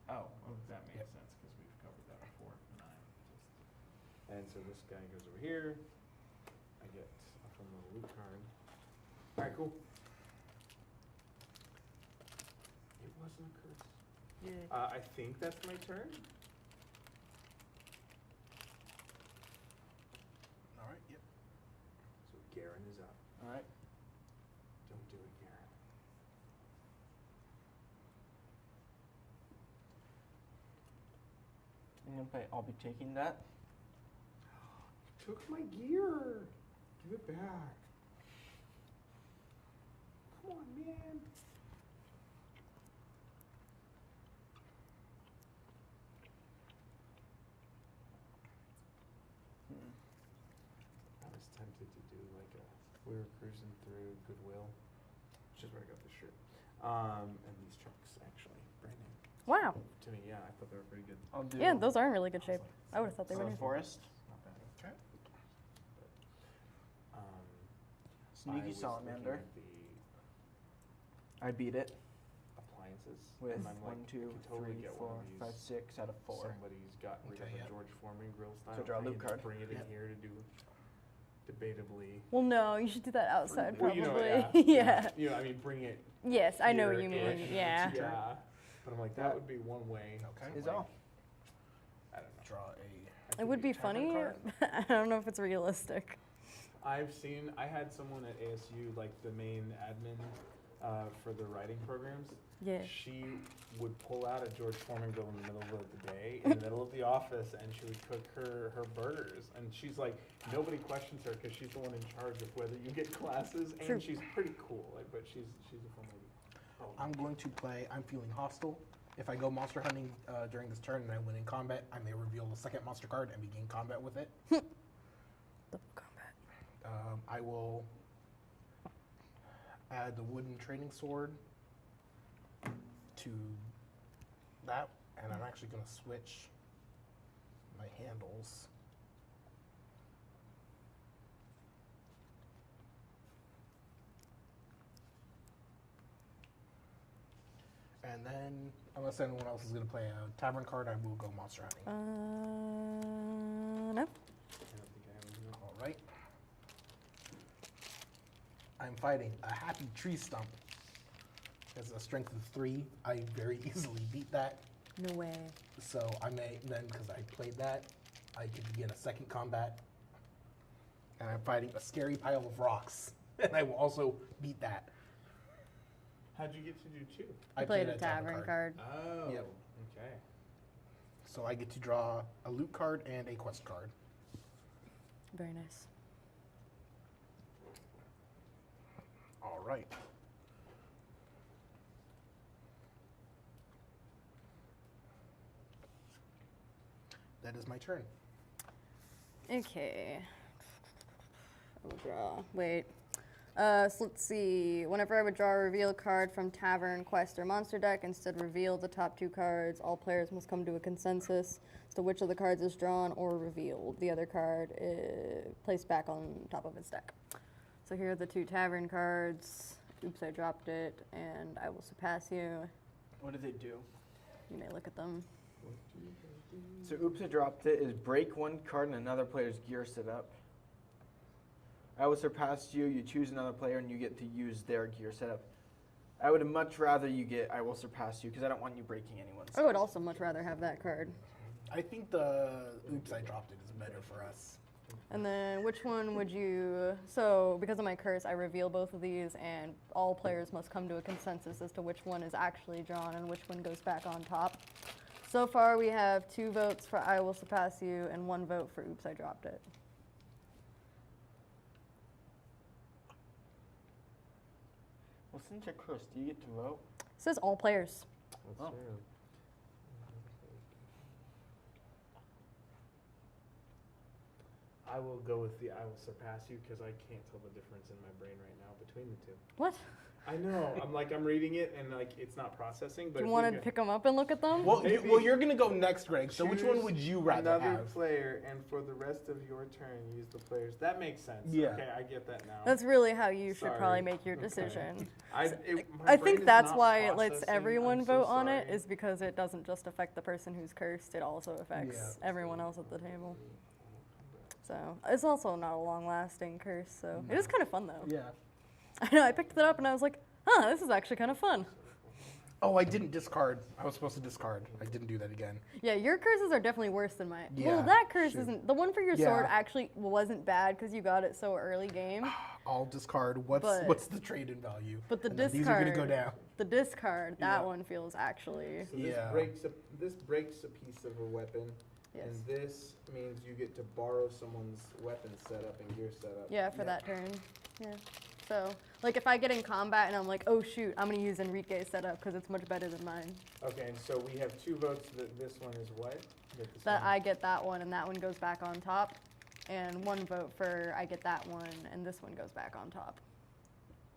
Oh, that makes Yep. sense because we've covered that before. 9. And so this guy goes over here. I get a fun little loot card. All right, cool. It wasn't a curse. Yeah. I think that's my turn. All right, yep. So Garen is up. All right. Don't do it, Garen. I'll be taking that. Took my gear. Give it back. Come on, man. I was tempted to do like we were cruising through Goodwill, which is where I got this shirt. And these trucks actually, brand new. Wow. To me, yeah, I thought they were pretty good. I'll do. Yeah, those are in really good shape. I would have thought they were the new. forest. Not bad. Okay. Um, I Sneaky was salamander. looking at the I beat it appliances with and I'm like, 1, 2, I could totally 3, get 4, one of these. 5, 6 out of 4. Somebody's gotten rid Okay, of yeah. a George Foreman grill style. draw a thing loot and just card. Bring it in Yep. here to do debatably. Well, no, you should do that outside, Well, probably. you know, Yeah. You know, I mean, bring it. Yes, I know what you here-ish. mean. Yeah. Yeah. But I'm like, that would be one way. Okay. Is like, all. I don't know. Draw a. I It would could be do- Tavern funny. card? I don't know if it's realistic. I had someone at ASU, like the main admin for the writing programs. Yeah. She would pull out a George Foreman grill in the middle of the day, in the middle of the office, and she would cook her burgers. And she's like, nobody questions her because she's the one in charge of whether you get classes, and True. she's pretty cool. Like, but she's a fun lady. I'm going to play I'm Feeling Hostile. If I go monster hunting during this turn and I win in combat, I may reveal the second monster card and begin combat with it. Double combat. I will add the wooden training sword to that, and I'm actually going to switch my handles. And then, unless anyone else is going to play a tavern card, I will go monster hunting. No. I don't think I have any. All right. I'm fighting a happy tree stump. Has a strength of 3. I very easily beat that. No way. So I may then, because I played that, I could begin a second combat. And I'm fighting a scary pile of rocks. And I will also beat that. How'd you get to do 2? I played a tavern card. Oh. Yep. Okay. So I get to draw a loot card and a quest card. Very nice. All right. That is my turn. Okay. I will draw. Wait. So let's see. Whenever I would draw a reveal card from Tavern, Quest, or Monster deck, instead reveal the top 2 cards. All players must come to a consensus as to which of the cards is drawn or revealed. The other card is placed back on top of its deck. So here are the 2 Tavern cards. Oops, I dropped it, and I will surpass you. What do they do? You may look at them. So oops, I dropped it. Is break one card in another player's gear setup. I will surpass you. You choose another player and you get to use their gear setup. I would much rather you get I will surpass you because I don't want you breaking anyone's. I would also much rather have that card. I think the oops, I dropped it is better for us. And then which one would you... So because of my curse, I reveal both of these, and all players must come to a consensus as to which one is actually drawn and which one goes back on top. So far, we have 2 votes for I will surpass you and 1 vote for oops, I dropped it. Well, since you're cursed, do you get to vote? It says all players. That's Oh. true. I will go with the I will surpass you because I can't tell the difference in my brain right now between the two. What? I know. I'm reading it and like it's not processing. But Do you if want we to go- pick them up and look at them? Well, Maybe. you're gonna go next, Greg. So which one Choose would you rather another have? player, and for the rest of your turn, use the players. That makes sense. Yeah. Okay, I get that now. That's really how you should Sorry. probably make your Okay. decision. My I brain think is that's not why it lets processing. everyone I'm so vote on it, sorry. is because it doesn't just affect the person who's cursed, it also affects everyone else at the table. So it's also not a long-lasting curse, so it is kind of fun though. Yeah. I know, I picked it up and I was like, huh, this is actually kind of fun. Oh, I didn't discard. I was supposed to discard. I didn't do that again. Yeah, your curses are definitely worse than mine. Well, Yeah, that curse shoot. isn't, the one for your Yeah. sword actually wasn't bad because you got it so early game. I'll discard. What's the trade-in value? But the And then discard, these are gonna go down. the discard, that Yeah. one feels actually, So this Yeah. breaks a piece of a weapon, yes. and this means you get to borrow someone's weapon setup and gear setup. Yeah, for that turn. Yeah. So, like, if I get in combat and I'm like, oh shoot, I'm gonna use Enrique's setup because it's much better than mine. Okay, and so we have 2 votes that this one is what? That this That one- I get that one and that one goes back on top, and 1 vote for I get that one and this one goes back on top.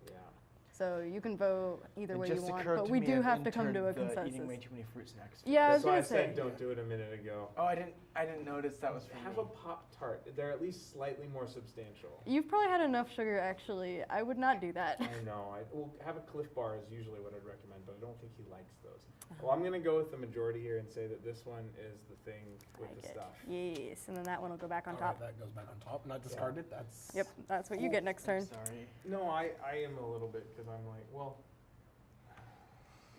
Yeah. So you can vote either It way you just want, occurred but to we me do I've have to come to a entered the consensus. Eating way too many fruits next. Yeah, I was That's why gonna I say. said don't do it a minute ago. Oh, I didn't notice that was for Have me. a Pop-Tart. They're at least slightly more substantial. You've probably had enough sugar, actually. I would not do that. I know. Well, have a Cliff Bar is usually what I'd recommend, but I don't think he likes those. Well, I'm gonna go with the majority here and say that this one is the thing with the stuff. Yes, and then that one will go back on All top. right, that goes back on top. Not discarded. That's Yep, that's what you get next turn. Sorry. No, I am a little bit because I'm like, well,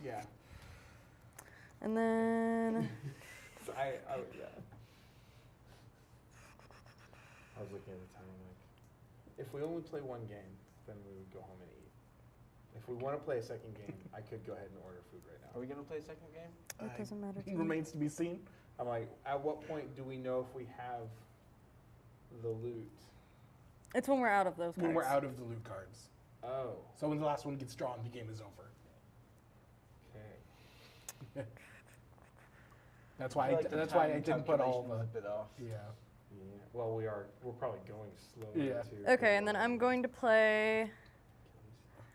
yeah. And then, So yeah. I was looking at the time like, if we only play 1 game, then we would go home and eat. If we want to play a second game, I could go ahead and order food right Are now. we gonna play a second game? it doesn't matter to me. remains to be seen. I'm like, at what point do we know if we have the loot? It's when we're out of those cards. When we're out of the loot cards. Oh, So when the last one gets drawn, the game is over. okay. That's why. I feel like the That's why I timing didn't put all calculation was a the. bit off. Yeah. Yeah. Well, we're probably going slowly Yeah. too. Okay, and then I'm going to play.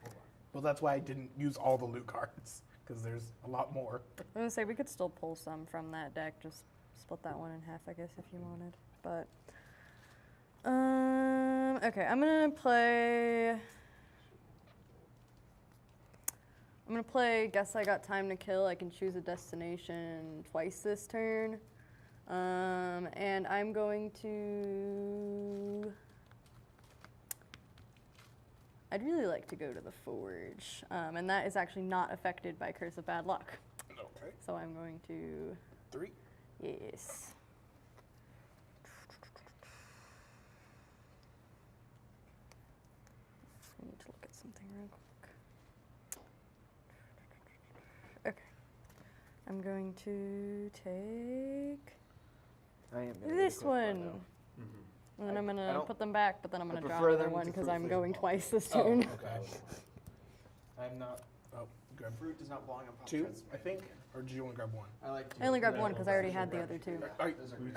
Hold on. Well, that's why I didn't use all the loot cards because there's a lot more. I'm gonna say we could still pull some from that deck. Just split that one in half, I guess, if you wanted. But okay, I'm gonna play. I'm gonna play Guess I Got Time to Kill. I can choose a destination twice this turn. And I'm going to. I'd really like to go to the Forge. And that is actually not affected by Curse of Bad Luck. Okay. So I'm going to. 3. Yes. I need to look at something real quick. Okay. I'm going to take I am gonna this go Cliff Bar, one. though. Mhm. And then I'm I going to don't- put them back, but then I'm I going to draw prefer another them one to because fruit I'm flavor going ball. twice this Oh, turn. okay. I'm not. Oh, grab Fruit does not belong on Pop 2, Tarts. I think, or do you want to grab 1? I like. I only grabbed one because I already had the other 2. Are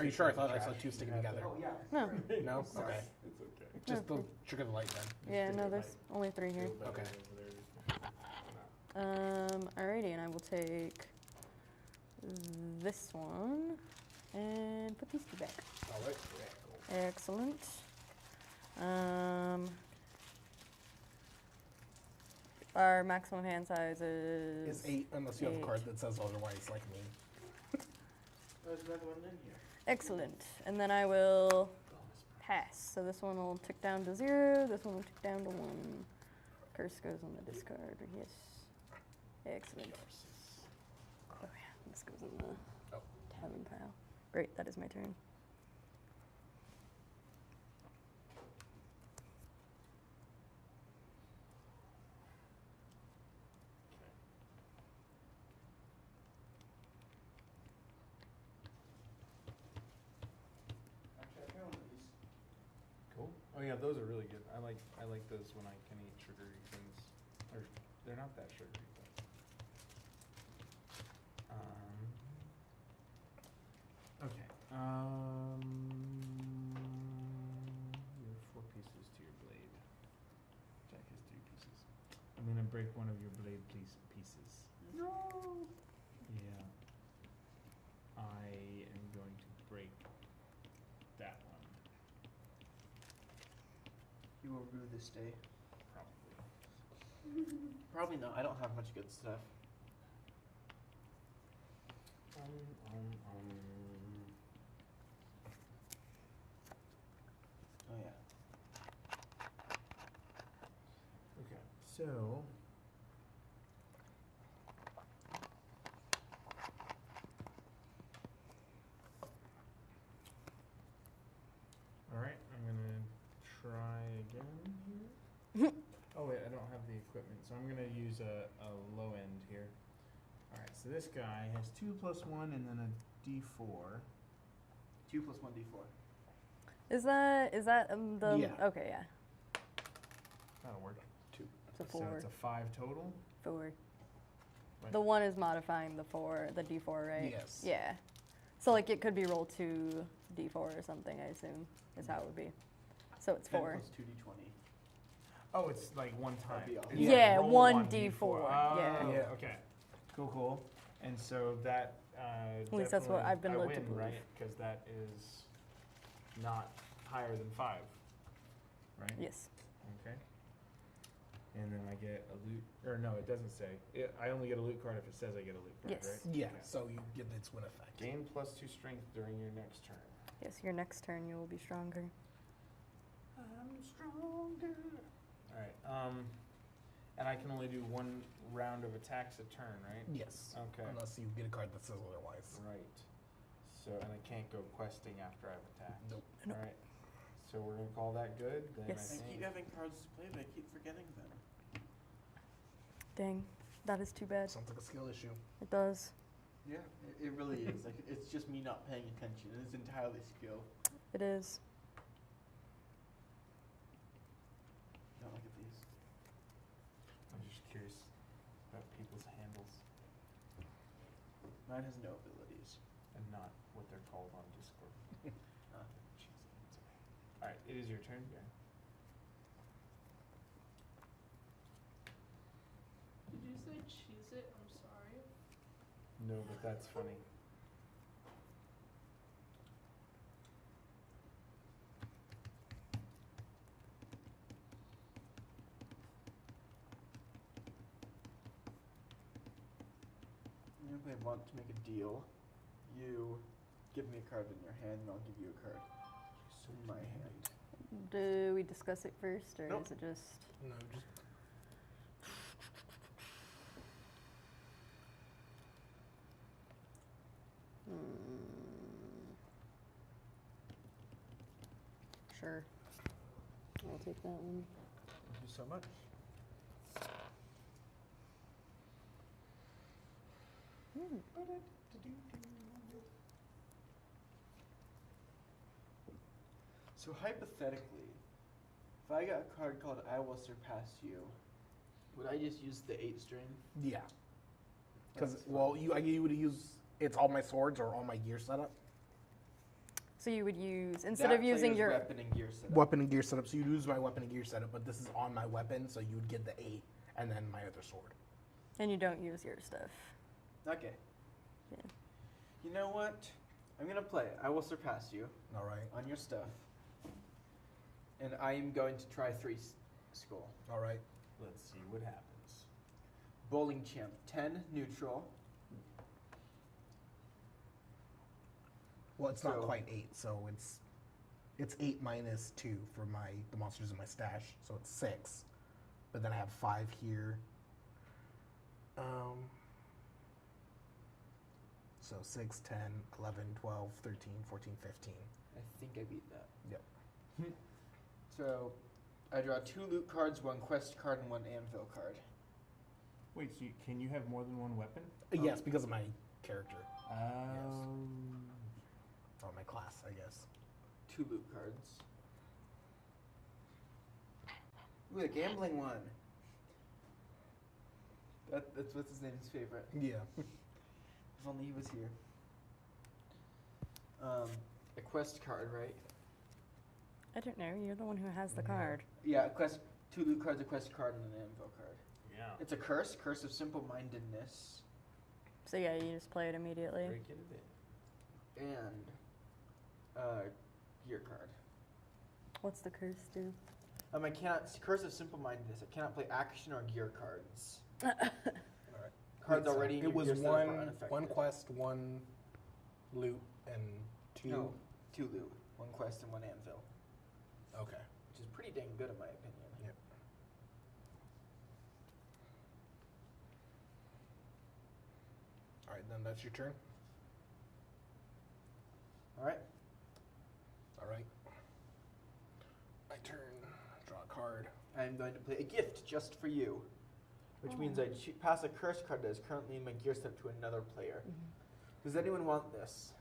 you sure? I thought I saw 2 sticking together. Oh yeah. No. No. Sorry. Okay. It's okay. Just the trigger the light then. Yeah, no, there's only 3 here. Feel better Okay. over there. Alrighty, and I will take this one and put these 2 back. All right. Excellent. Our maximum hand size Is is 8 unless you have a 8. card that says otherwise, like me. There's another one in here. Excellent. And then I will pass. So this one will tick down to 0. This one will tick down to 1. Curse goes on the discard. Yes. Excellent. Oh yeah, this goes in the tavern pile. Great, that is my turn. Actually, I found one of these. Cool. Oh yeah, those are really good. I like those when I can eat sugary things. Or they're not that sugary, but okay. You have 4 pieces to your blade. Jack has 3 pieces. I'm gonna break one of your blade pieces. No. Yeah. I am going to break that one. You will rue this day. Probably. Probably not. I don't have much good stuff. Oh yeah. Okay, so all right, I'm gonna try again here. Oh wait, I don't have the equipment, so I'm gonna use a low end here. All right, so this guy has 2 + 1 and then a D4. 2 + 1 d4. Is that the Yeah. okay? Yeah, That'll work. 2. it's a So 4. it's a 5 total. 4. Right. The 1 is modifying the 4, the D4, right? Yes. Yeah. So like it could be roll 2 D4 or something. I assume is how it would be. So it's 10 4. + 2d20. Oh, it's like one time. That'd be awesome. It's Yeah, roll 1 D4. D4. Oh, Yeah. Yeah. Okay. Cool. And so that. At least that's what definitely I've been I led to win, believe. right? Because that is not higher than 5, right? Yes. Okay. And then I get a loot, or no, it doesn't say. I only get a loot card if it says I get a loot card, Yes. right? Yeah, Okay. so you get its win effect. Gain +2 strength during your next turn. Yes. Your next turn you will be stronger. I'm stronger. All right. And I can only do 1 round of attacks a turn, right? Yes. Okay. Unless you get a card that says otherwise. Right. So, and I can't go questing after I've attacked. Nope. Nope. All right. So we're gonna call that good. Then Yes. I I think. keep having cards to play, but I keep forgetting them. Dang, that is too bad. Sounds like a skill issue. It does. Yeah, it really is. Like it's just me not paying attention. It's entirely skill. It is. Don't look at these. I'm just curious about people's handles Mine has no abilities. and not what they're called on Discord. Ah. All right, it is your turn, Gary. Did you say cheese it? I'm sorry. No, but that's funny. If I want to make a deal, you give me a card in your hand, and I'll give you a card in my hand. Do we discuss it first, or Nope. is it just? No, just Sure. I'll take that one. Thank you so much. So hypothetically, if I got a card called I Will Surpass You, would I just use the 8 string? yeah. Because That's well, fine. you would use it's all my swords or all my gear setup. So you would use instead That of using player's your weapon and gear setup. Weapon and gear setup. So you'd use my weapon and gear setup, but this is on my weapon, so you would get the 8 and then my other sword. and you don't use your stuff. Okay. Yeah. You know what? I'm gonna play I Will Surpass You All right. on your stuff, and I am going to try 3 school. All right. Let's see what happens. Bowling champ 10 neutral. Well, it's not So- quite 8, so it's 8 minus 2 for the monsters in my stash, so it's 6. But then I have 5 here. So 6, 10, 11, 12, 13, 14, 15. I think I beat that. Yep. So I draw 2 loot cards, 1 quest card, and 1 anvil card. Wait, so can you have more than one weapon? Yes, because of my character. Um, Or my class, I guess. 2 loot cards. Ooh, the gambling one. That's what's his name's favorite. Yeah. If only he was here. A quest card, right? I don't know. You're the one who has the Yeah. card. Yeah, a quest. 2 loot cards, a quest card, and an anvil card. yeah. It's a curse of simple-mindedness, So yeah, you just play it immediately. Break it a bit. and gear card. What's the curse do? I cannot. Curse of simple-mindedness. I cannot play action or gear cards. All right. Cards Wait, so already in it your was gear setup are one unaffected. quest, 1 loot, and 2. No, 2 loot, 1 quest, and 1 anvil, Okay. which is pretty dang good in my opinion. Yep. All right, then that's your turn. All right. All right. My turn. Draw a card. I am going to play a gift just for you, which means I pass a curse card that is currently in my gear set to another player. Does anyone want this?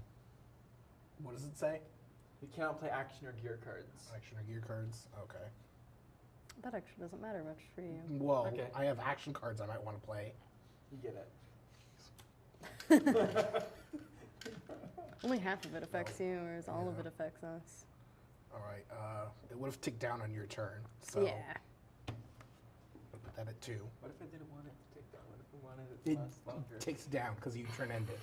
What does it say? You cannot play action or gear cards. Action or gear cards. Okay. That actually doesn't matter much for you. Well, Okay. I have action cards I might want to play. You get it. Only half of it affects you, whereas all of it affects us. All right. It would have ticked down on your turn. So Yeah. I'll put that at 2. What if I didn't want it to take down? What if I wanted it to It last longer? takes down because you turn ended.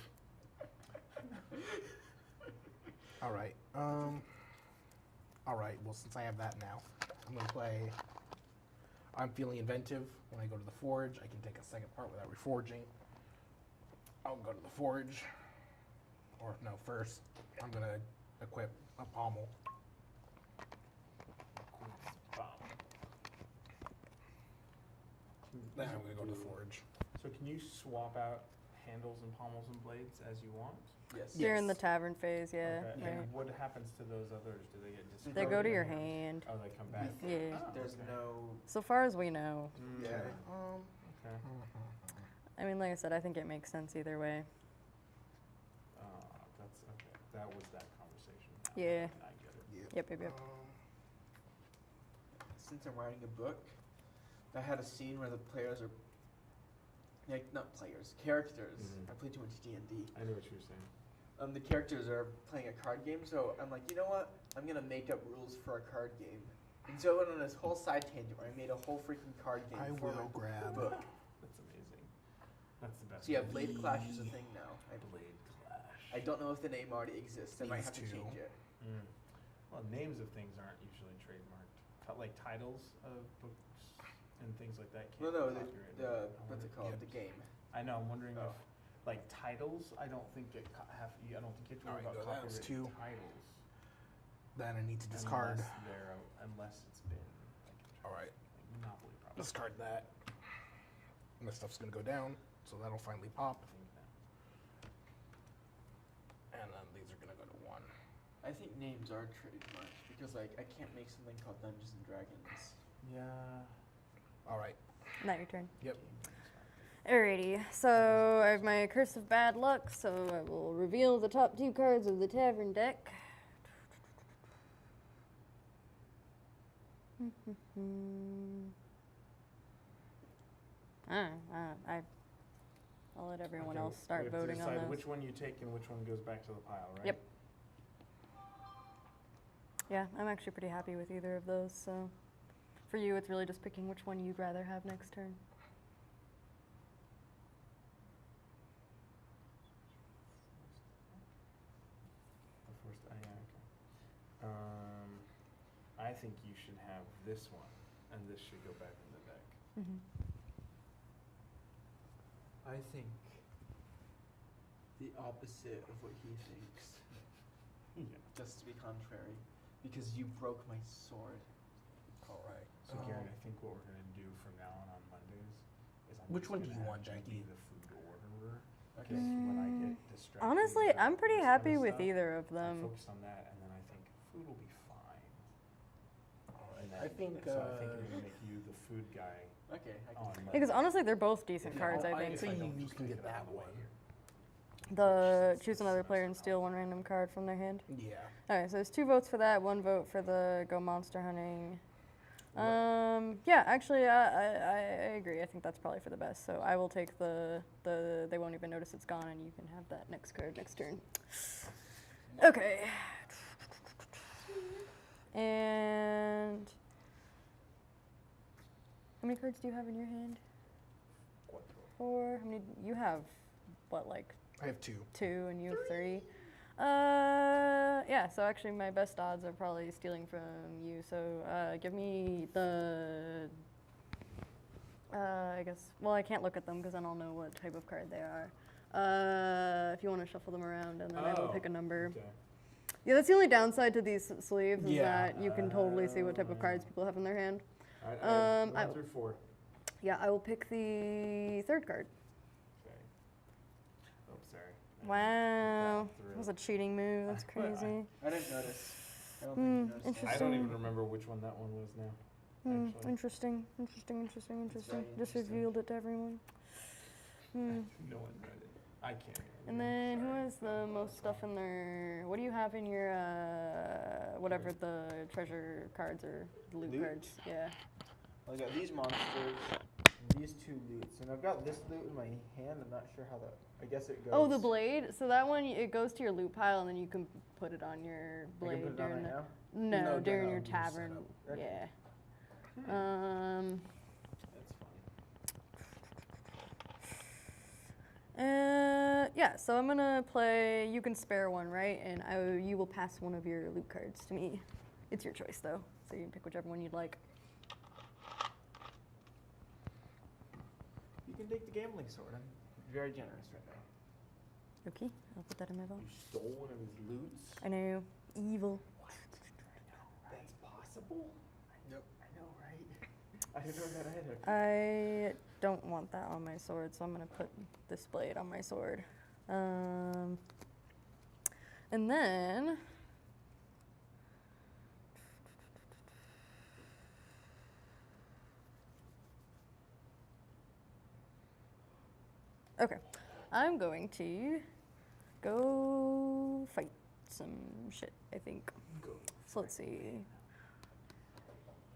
All right. All right. Well, since I have that now, I'm gonna play. I'm feeling inventive. When I go to the forge, I can take a second part without reforging. I'll go to the forge. Or no, first I'm gonna equip a pommel. Then I'm gonna go to the forge. So can you swap out handles and pommels and blades as you want? Yes. You're in the Yes. tavern phase, yeah. Okay. Right. And what happens to those others? Do they get discarded? They go to your hand. Oh, they come back. Yeah. Oh, There's okay. no. So far as we know. Mm, Yeah. Okay. I mean, like I said, I think it makes sense either way. That's okay. That was that conversation. Now Yeah. I get it. Yep, yep, yep. Since I'm writing a book, I had a scene where the players are, like, not players, characters. Mhm. I play too much D&D. I know what you were saying. The characters are playing a card game, so I'm like, you know what? I'm gonna make up rules for a card game. And so I went on this whole side tangent where I made a whole freaking card game I for my will grab. book. That's amazing. That's the best. So yeah, way. Blade Clash is a thing now. Blade Clash. I don't know if the name already exists. I might These have to two. change it. Mm. Well, names of things aren't usually trademarked. Like titles of books and things like that can't No, be the copyrighted. I what's wonder- it called? Yep. The game. I know. I'm wondering Oh. if, like, titles. I don't think get I don't think you have to worry Alright, about so that was copyright 2. titles. Then I need to discard. Unless it's been All right. like Monopoly probably. Discard that. And this stuff's gonna go down, so that'll finally pop. I think that. And then these are gonna go to 1. I think names are trademarked because like I can't make something called Dungeons and Dragons. Yeah. All right. Now your turn. Yep. Alrighty, so I have my Curse of Bad Luck, so I will reveal the top 2 cards of the Tavern deck. I'll let everyone Okay, else we start have to voting on decide those. which one you take and which one goes back to the pile, right? Yep. Yeah, I'm actually pretty happy with either of those, so for you it's really just picking which one you'd rather have next turn. The first, yeah, okay. I think you should have this one, and this should go back in the deck. Mm-hmm. I think the opposite of what he thinks. Yeah. just to be contrary, because you broke my sword. All right. So Garen, I think what we're gonna do from now on Mondays is I'm Which just one do gonna you have want, you Jackie? be the food orderer. Okay. Because when I get distracted, Honestly, about I'm pretty this happy other with stuff, either of I them. focus on that, and then I think food will be fine. And I think, so I think I'm gonna make you the food guy Okay, I on can. Monday. Because honestly, they're both decent Yeah, cards, I I think. say If I don't you just can take get it out that of the way one. here. The choose another player and steal one random card from their hand. Yeah. Alright, so there's 2 votes for that, 1 vote for the go monster hunting. What- Yeah, actually, I agree. I think that's probably for the best. So I will take the they won't even notice it's gone, and you can have that next card next turn. Okay. And how many cards do you have in your hand? 4. How many? You have what, like I have 2. 2, and you have 3. Yeah, so actually my best odds are probably stealing from you. So give me the, I guess, well, I can't look at them because then I'll know what type of card they are. If you want to shuffle them around, and then I will pick a number. Okay. Yeah, that's the only downside to these sleeves, is Yeah. that you can totally see what type of cards people have in their hand. Alright, I have I- 1 through 4. Yeah, I will pick the 3rd card. Okay. Oh, sorry. I Wow, got through. that was a cheating move. That's crazy. I didn't notice. I don't think you noticed. interesting. I don't even remember which one that one was now. Actually. Interesting. very Just interesting. revealed it to everyone. No one read it. I can't. And then who has the most stuff in their? What do you have in your whatever the treasure cards or loot Loot? cards? Yeah. I got these monsters, and these 2 loots, and I've got this loot in my hand. I'm not sure how that. I guess it goes. Oh, the blade. So that one it goes to your loot pile, and then you can put it on your I blade can put it on during right the. now. No, No, during no, your your tavern. setup. Okay. Yeah. Hmm. That's fun. Yeah, so I'm gonna play. You can spare one, right? And you will pass one of your loot cards to me. It's your choice, though, so you can pick whichever one you'd like. You can take the gambling sword. I'm very generous right now. Okay, I'll put that in my vote. You stole one of his loots? I know, evil. That's possible? Yep. I know, right? I didn't know that either. I don't want that on my sword, so I'm gonna put this blade on my sword. And then. Okay, I'm going to go fight some shit, I think. So let's see.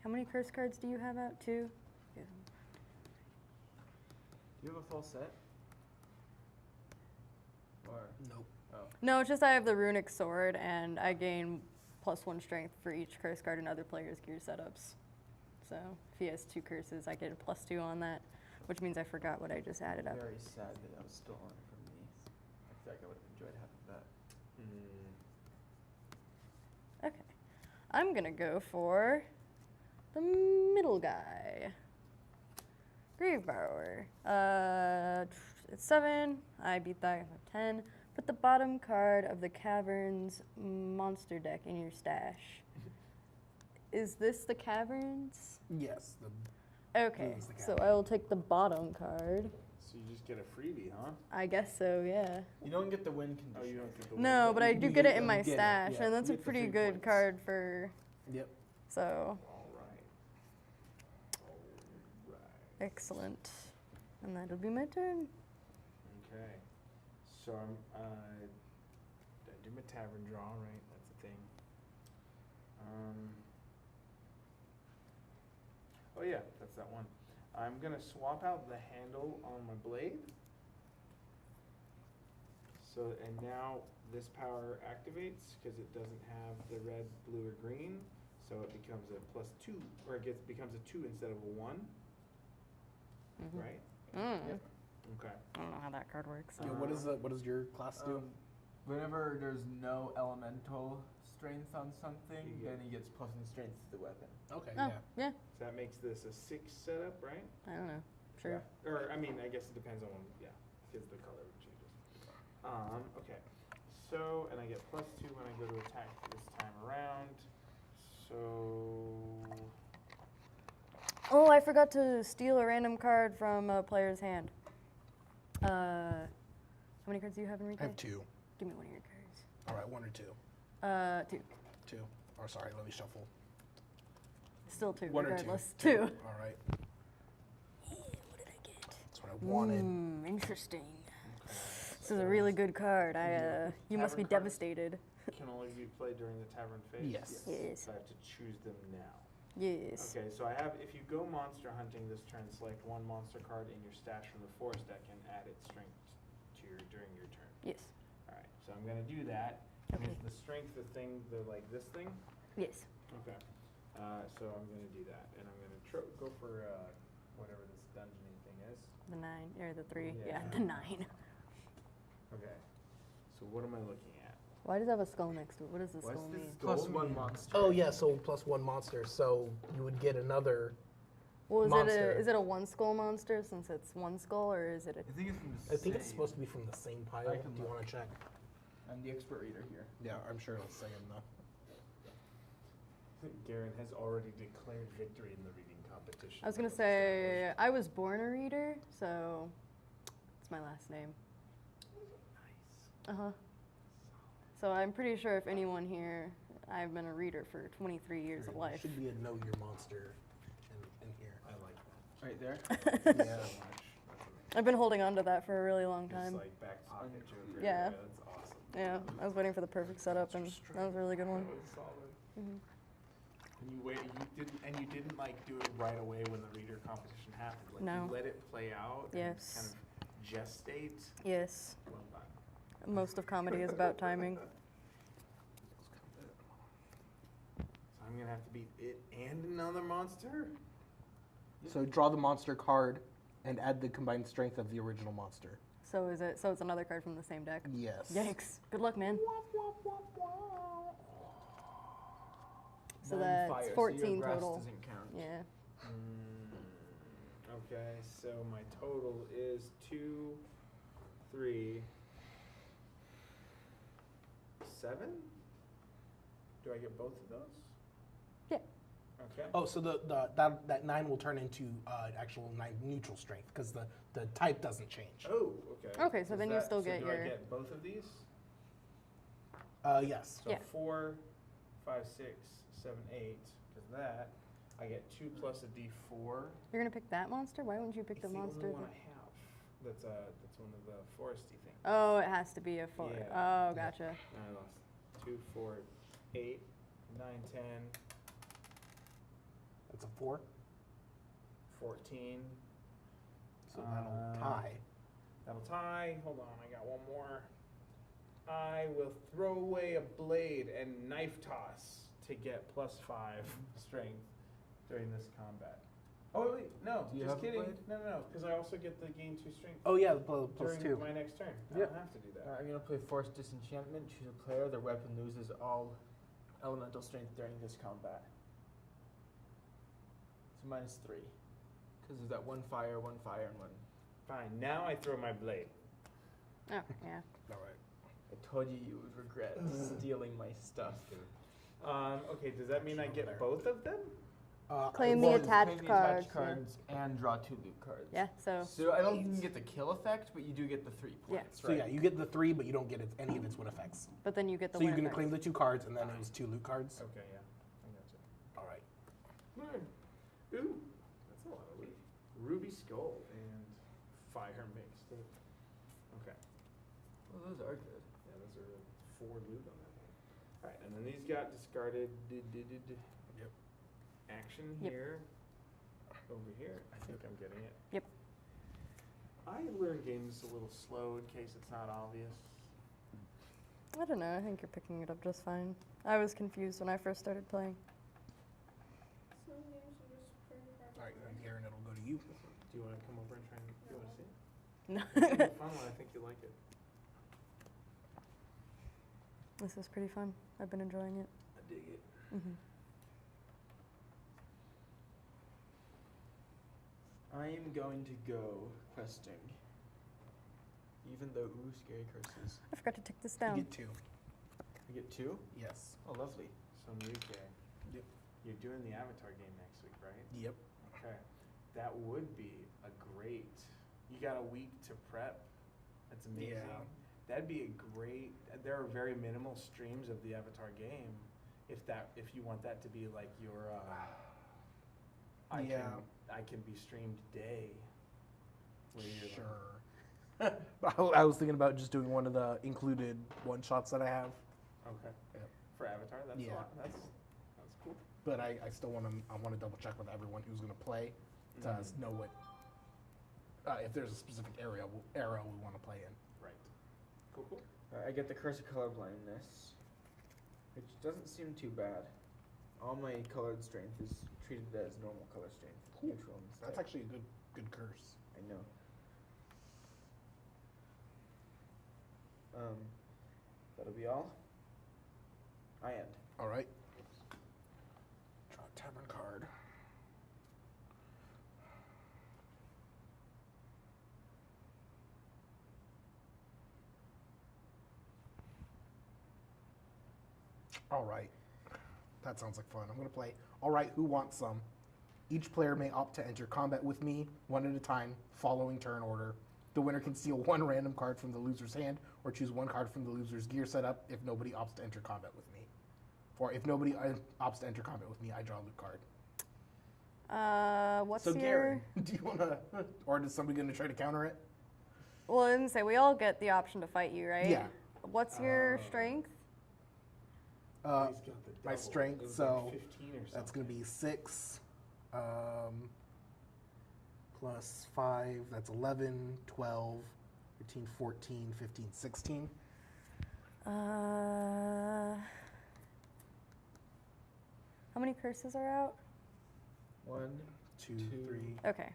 How many curse cards do you have out? 2? Yeah. Do you have a full set? Or Nope. No, it's just I have the runic sword, and I gain +1 strength for each curse card in other players' gear setups. So if he has 2 curses, I get a +2 on that, which means I forgot what I just added up. very sad that that was stolen from me. I feel like I would have enjoyed having that. Okay. I'm gonna go for the middle guy. Graveborrower. It's 7. I beat that with 10. Put the bottom card of the Caverns monster deck in your stash. Is this the Caverns? Yes. Okay, This is the so I will take the bottom card. So you just get a freebie, huh? I guess so, yeah. You don't get the win condition. Oh, you don't get the No, win. but I You do get get it, it in you my get it, stash, yeah. and that's You a get the pretty 3 good points. card for. Yep. So All right. excellent, and that'll be my turn. Okay. So I do my tavern draw, right? That's the thing. Oh yeah, that's that one. I'm gonna swap out the handle on my blade. So, and now this power activates because it doesn't have the red, blue, or green. So it becomes a +2, or becomes a 2 instead of a 1. Mhm. Right? Mm. Okay. I don't know how that card works. Yeah, what does your class do? Whenever there's no elemental strength on something, You get- then he gets +1 strength to the weapon. Okay. Oh, Yeah. yeah. So that makes this a 6 setup, right? I don't know. Sure. Or, I mean, I guess it depends on, yeah, because the color changes. Okay. so, and I get +2 when I go to attack this time around. So, Oh, I forgot to steal a random card from a player's hand. How many cards do you have in I replay? have 2. Give me one of your cards. All right, 1 or 2. 2. 2. Or sorry, let me shuffle. Still 2, 1 or 2. regardless. 2. All right. What did I get? That's what I wanted. Interesting. This is a really good card. You must be Tavern cards? devastated. can only be played during the tavern phase? Yes. Yes. So I have to choose them now. Yes. Okay, so I have, if you go monster hunting this turn, select 1 monster card in your stash from the forest deck and add its strength to during your turn. Yes. Alright, so I'm gonna do that. And Okay. is the strength the thing, like this thing? Yes. Okay. So I'm gonna do that, and I'm gonna go for whatever this dungeony thing is. The 9 or the 3. Yeah, Yeah. the 9. Okay. So what am I looking at? Why does it have a skull next to it? What does the What's skull this mean? skull +1 mean? monster. Oh yeah, so +1 monster. So you would get another. Well, monster. is it a 1 skull monster since it's 1 skull, or is it a I think it's from the I think it's same. supposed to be from the same pile. I Do can you look. want to check? I'm the expert reader here. Yeah, I'm sure it'll say him though. Garen has already declared victory in the reading competition. I was gonna say I was born a reader, so it's my last name. Nice. So I'm pretty sure if anyone here, I've been a reader for 23 years of There life. should be a know your monster in here. I like that. Right there. Yeah. So much. I've been holding on to that for a really long time. It's like back pocket joker. Yeah. That's awesome. Yeah, I was waiting for the perfect setup, and that was a really good one. That was solid. Mhm. And you didn't like do it right away when the reader competition happened. Like No. you let it play out. Yes. And kind of gestate. Yes, Well done. most of comedy is about timing. So I'm gonna have to beat it and another monster. So draw the monster card and add the combined strength of the original monster. So is it? So it's another card from the same deck. Yes. Yikes! Good luck, man. So 9 that's fire, so 14 your grass total. doesn't count. Yeah. Okay, so my total is 2, 3, 7. Do I get both of those? Yeah. Okay. Oh, so that 9 will turn into actual 9 neutral strength because the type doesn't change. Oh, okay. Okay, so then you still get do your. I get both of these? Yes. So Yeah. 4, 5, 6, 7, 8. Because that, I get 2 plus a D4. You're gonna pick that monster? Why wouldn't you pick It's the monster? only one that- I have. That's one of the foresty things. Oh, it has to be a 4. Yeah. Oh, gotcha. I lost 2, 4, 8, 9, 10, That's a 4. 14. So that'll tie. That'll tie. Hold on, I got one more. I will throw away a blade and knife toss to get +5 strength during this combat. Oh wait, no, Do you just have a kidding. blade? No, because I also get the gain 2 strength Oh yeah, plus during 2. my next turn. I Yep. don't have to do that. I'm gonna play Force Disenchantment. Choose a player. Their weapon loses all elemental strength during this combat. So -3. Because there's that 1 fire, and 1. Fine. Now I throw my blade. Oh, yeah. All right. I told you would regret stealing my stuff. Okay. Does that mean I get There. both of them? Claim Well, the it's attached claim the cards. attached cards and draw 2 loot cards. Yeah. So So I don't think you get the kill effect, but you do get the 3 Yeah. points. So yeah, you get the 3, but you don't get any of its win effects. but then you get the So you're win gonna effects. claim the 2 cards, and then it was 2 loot cards. Okay. Yeah. I got you. All right. Ooh, that's a lot of loot. Ruby skull and fire mixed. Okay. Well, those are good. Yeah, those are 4 loot on that one. Alright, and then these got discarded. Yep. Action Yep. here. Over here. I think I'm getting it. Yep. I learn games a little slow in case it's not obvious. I don't know. I think you're picking it up just fine. I was confused when I first started playing. Some games are just pretty hard to All right, learn. Garen, it'll go to you. Do you want to come over and try and you want to see it? No. It's gonna be fun one. I think you like it. This is pretty fun. I've been enjoying it. I dig it. Hmm. I am going to go questing. Even though, ooh, scary curses. I forgot to take this You down. get 2. You get 2? Yes. Oh, lovely. So Enrique, Yep. you're doing the Avatar game next week, right? Yep. Okay. That would be a great. You got a week to prep. That's amazing. Yeah. That'd be a great. There are very minimal streams of the Avatar game. If you want that to be like your. Yeah. I can be streamed day. Where you're Sure. I was thinking about just doing one of the included one shots that I have, Okay. Yep. For Avatar, that's Yeah. a lot. That's cool. but I still want to double check with everyone who's going to play to Mhm. know what if there's a specific era we want to play in. Right. Cool. I get the curse of color blindness, which doesn't seem too bad. All my colored strength is treated as normal color strength, Cool. neutral instead. That's actually a good curse. I know. That'll be all. I end. All right. Draw a Tavern card. All right. That sounds like fun. I'm going to play All Right, Who Wants Some? Each player may opt to enter combat with me, one at a time, following turn order. The winner can steal one random card from the loser's hand or choose one card from the loser's gear setup if nobody opts to enter combat with me. Or if nobody opts to enter combat with me, I draw a loot card. What's So, your... Garen, do you want to, or is somebody going to try to counter it? Well, I didn't say, we all get the option to fight you, right? Yeah. What's your strength? He's got the My double. strength, It was so like 15 or something. that's going to be 6 plus 5, that's 11, 12, 13, 14, 15, 16. How many curses are out? 1, 2, 3. Okay.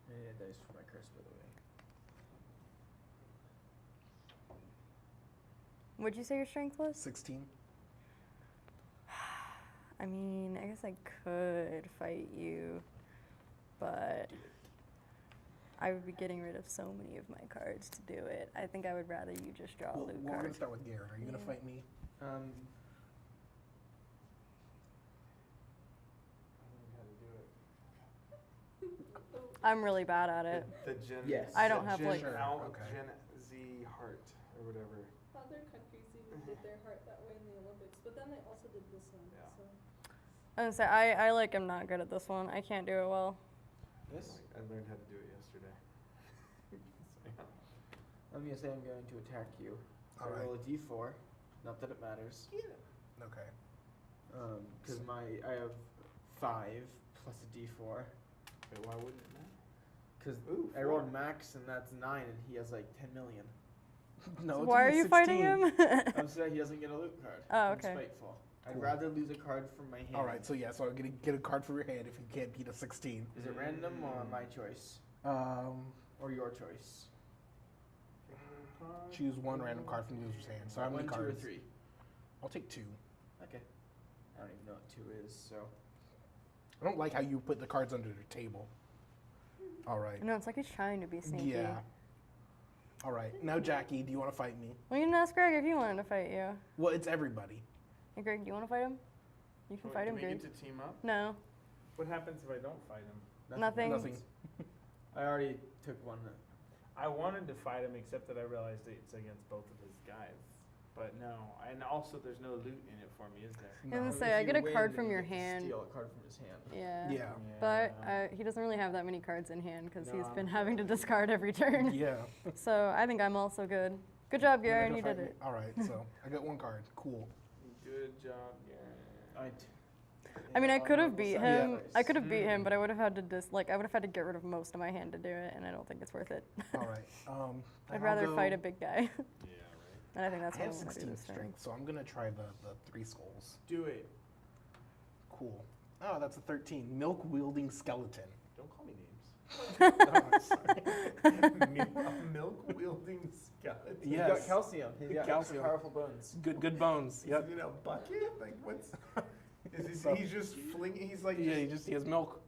I need a dice for my curse, by the way. What'd you say your strength was? 16. I mean, I guess I could fight you, but I would be getting rid of so many of my cards to do it. I think I would rather you just draw a Well, loot we're going card. to start with Garen. Are you going to Yeah. fight me? I learned how to do it. I'm really bad at it. The Gen. Yes. I don't have, Gen like- Sure, Al, okay. Gen Z Heart or whatever. Other countries even did their heart that way in the Olympics, but then they also did this one. Yeah. So I was gonna say, I like am not good at this one. I can't do it well. This? I learned how to do it yesterday. So, yeah. I'm going to say I'm going to attack you. So I Alright. roll a d4. Not that it matters. Okay. Because I have 5 plus a d4. Wait, why wouldn't it matter? Because Ooh, I rolled max and that's 9 and he has like 10 million. No, So it's why are only you fighting 16. him? I'm saying he doesn't get a loot card. Oh, I'm okay. spiteful. I'd Cool. rather lose a card from my hand. All right, so yeah, so I'm going to get a card from your hand if you can't beat a 16. Is it random or my choice? Or your choice? Choose one random card from the user's hand. So how many 1, 2, or cards? 3. I'll take 2. Okay. I don't even know what 2 is, so. I don't like how you put the cards under the table. All right. No, it's like he's trying to be sneaky. Yeah. All right. Now, Jackie, do you want to fight me? Well, you didn't ask Greg if he wanted to fight you. Well, it's everybody. Hey, Greg, do you want to fight him? You can fight him, Do we Greg. get to team up? No, What happens if I don't fight him? nothing. Nothing. I already took one. I wanted to fight him, except that I realized it's against both of his guys. But no, and also there's no loot in it for me, is there? I was gonna No. say, I get a card from your hand. Steal a card from his hand. Yeah. Yeah. But he doesn't really have that many cards in hand because No, he's I'm been having to discard every turn. Yeah. So I think I'm also good. Good job, You're not Garen. gonna You fight did me? it. All right. So I got one card. Cool. Good job, Garen. I mean, I could have beat him. Yeah. I could have beat him, but I would have had to I would have had to get rid of most of my hand to do it, and I don't think it's worth it. All right. I'd then rather I'll fight go- a big guy, Yeah, right. and I think that's I what have I'm gonna do 16 this turn. strength, so I'm gonna try the 3 skulls. Do it. Cool. Oh, that's a 13. Milk wielding skeleton. Don't call me names. Oh, I'm sorry. A milk wielding skeleton. He's Yes. got calcium. He's got Calcium. powerful bones. Good bones. Is Yep. it in a bucket? Like what's? So- he's just flinging. He's like, Yeah, he has milk.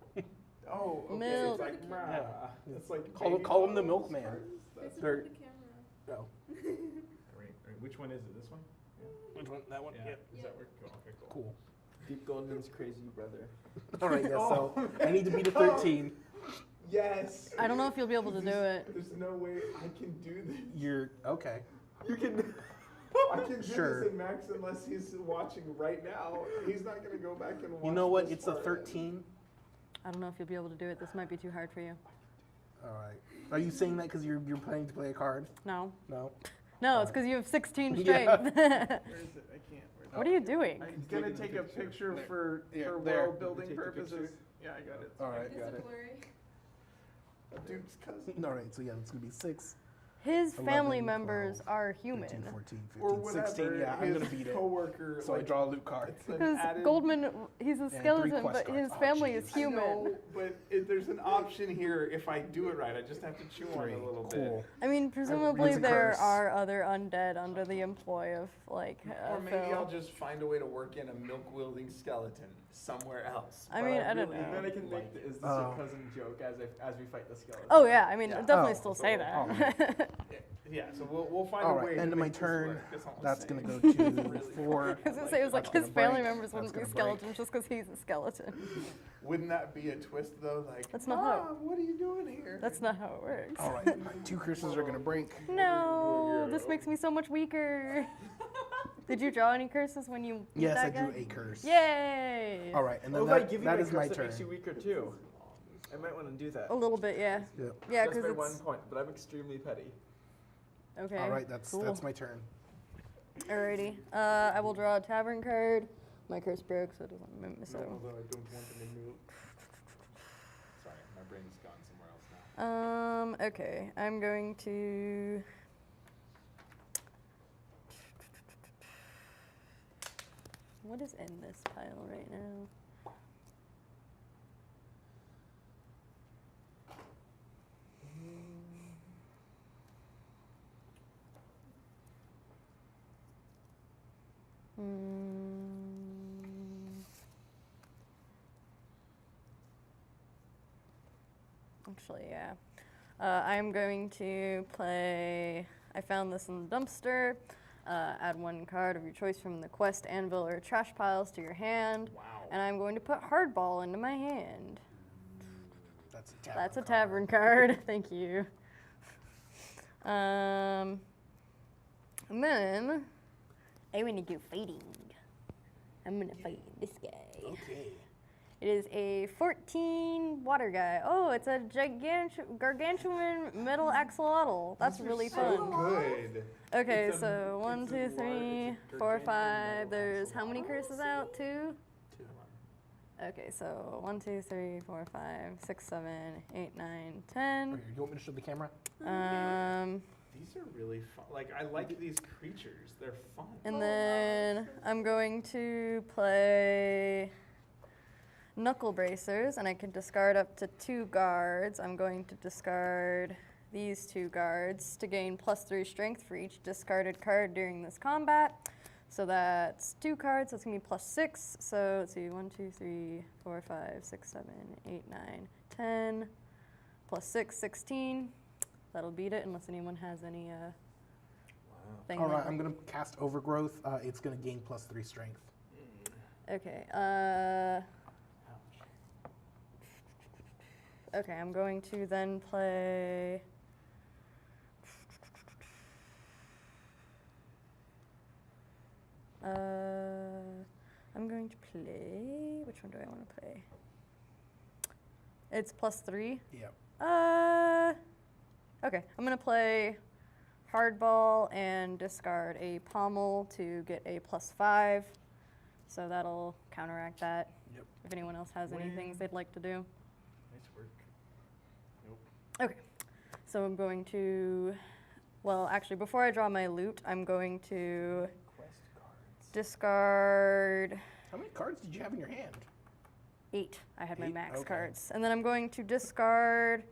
oh, okay. Milk. It's like, rah. Yeah. It's like Call him the baby milkman. bottles. Face They're- it to the camera. Oh, Right. Which one is it? This one? which one? That one? Yeah. Yep. Does that work? Cool. Okay, cool. Cool. Deep Golden's crazy brother. All right, yeah, so Oh. I need to beat a 13. Yes. I don't know if you'll be able to do it. There's no way I can do this. You're, okay. You can. I can do Sure. this in Max unless he's watching right now. He's not gonna go back and watch. You know what? this It's a part. 13. I don't know if you'll be able to do it. This might be too hard for you. All right. Are you saying that because you're planning to play a card? No. No. No, it's because you have 16 Yeah. strength. Where is it? I can't. What are you doing? I'm gonna take a picture for There. world building Take the purposes. picture. Yeah, I got it. All right. Is Got it it. blurry? Dude's cousin. All right. So yeah, it's gonna be 6. His 11, family 12, members are 13, human. 14, 15, Or whatever. 16. Yeah, I'm his gonna beat it. coworker. So I like, draw a loot card. it's an Because added- Goldman, he's a 3 skeleton, quest but cards. his Oh, family jeez. is I human. know, but there's an option here if I do it right. I just have to chew on 3. it a little Cool. I mean, presumably It's a there curse. are other undead under the employ of, like, bit. Or maybe Phil. I'll just find a way to work in a milk-wielding skeleton somewhere else. I But mean, I don't really And then I know. can make the, is this Oh. your cousin joke as we fight the skeleton. Oh, yeah, I mean, Yeah. definitely Oh, still so- say that. Yeah, so we'll find All a right. way. End to of my make this turn. work. That's all I'm That's gonna saying. go to 4. I was gonna say, it was like That's his gonna family break. members That's wouldn't be gonna break. skeletons just because he's a skeleton. Wouldn't that be a twist though? Like, That's not how- Mom, what are you doing here? That's not how it works. All right. My 2 curses are gonna break. No, this makes me so much weaker. Did you draw any curses when you beat Yes, that I drew guy? a curse. Yay! All right, and Well, then if I give you that my is my curse, that turn. makes you weaker too. I might want to do that. A little bit, yeah. Yep. Yeah, Just because by 1 it's point, but I'm extremely petty. okay. All right, that's cool. my turn. Alrighty. I will draw a tavern card. My curse broke, so it doesn't make me No, so. although I don't want them to move. Sorry, my brain's gone somewhere else now. Okay. I'm going to. What is in this pile right now? Hmm. Actually, yeah. I'm going to play. I found this in the dumpster. Add 1 card of your choice from the quest, anvil, or trash piles to your hand. Wow. And I'm going to put hardball into my hand. That's a tavern. That's a card. tavern card. Thank you. And then I want to go fighting. I'm gonna fight this guy. Okay. It is a 14 water guy. Oh, it's a gargantuan metal axolotl. That's really fun. Good. Okay, It's a- so 1, it's a 2, lar- 3, it's a 4, gargantuan 5. metal There's how many axolotl. curses out? 2? 2. Okay, so 1, 2, 3, 4, 5, 6, 7, 8, 9, 10. Okay, you want me to show the camera? These are really fun. Like, I like these creatures. They're fun. And then I'm going to play Knuckle Bracers, and I can discard up to 2 guards. I'm going to discard these 2 guards to gain +3 strength for each discarded card during this combat. So that's 2 cards, so it's going to be +6. So let's see, 1, 2, 3, 4, 5, 6, 7, 8, 9, 10. +6, 16. That'll beat it unless anyone has any thing. All right, like- I'm gonna cast Overgrowth. It's gonna gain +3 strength. Okay. Okay, I'm going to then play. I'm going to play. Which one do I want to play? It's +3. Yep. Okay, I'm gonna play Hardball and discard a Pommel to get a +5. So that'll counteract that. Yep. If anyone else has any things they'd like to do. Nice work. Okay, so I'm going to, well, actually, before I draw my loot, I'm going to Quest cards. discard How many cards did you have in your hand? 8. I had my 8? max Okay. cards. And then I'm going to discard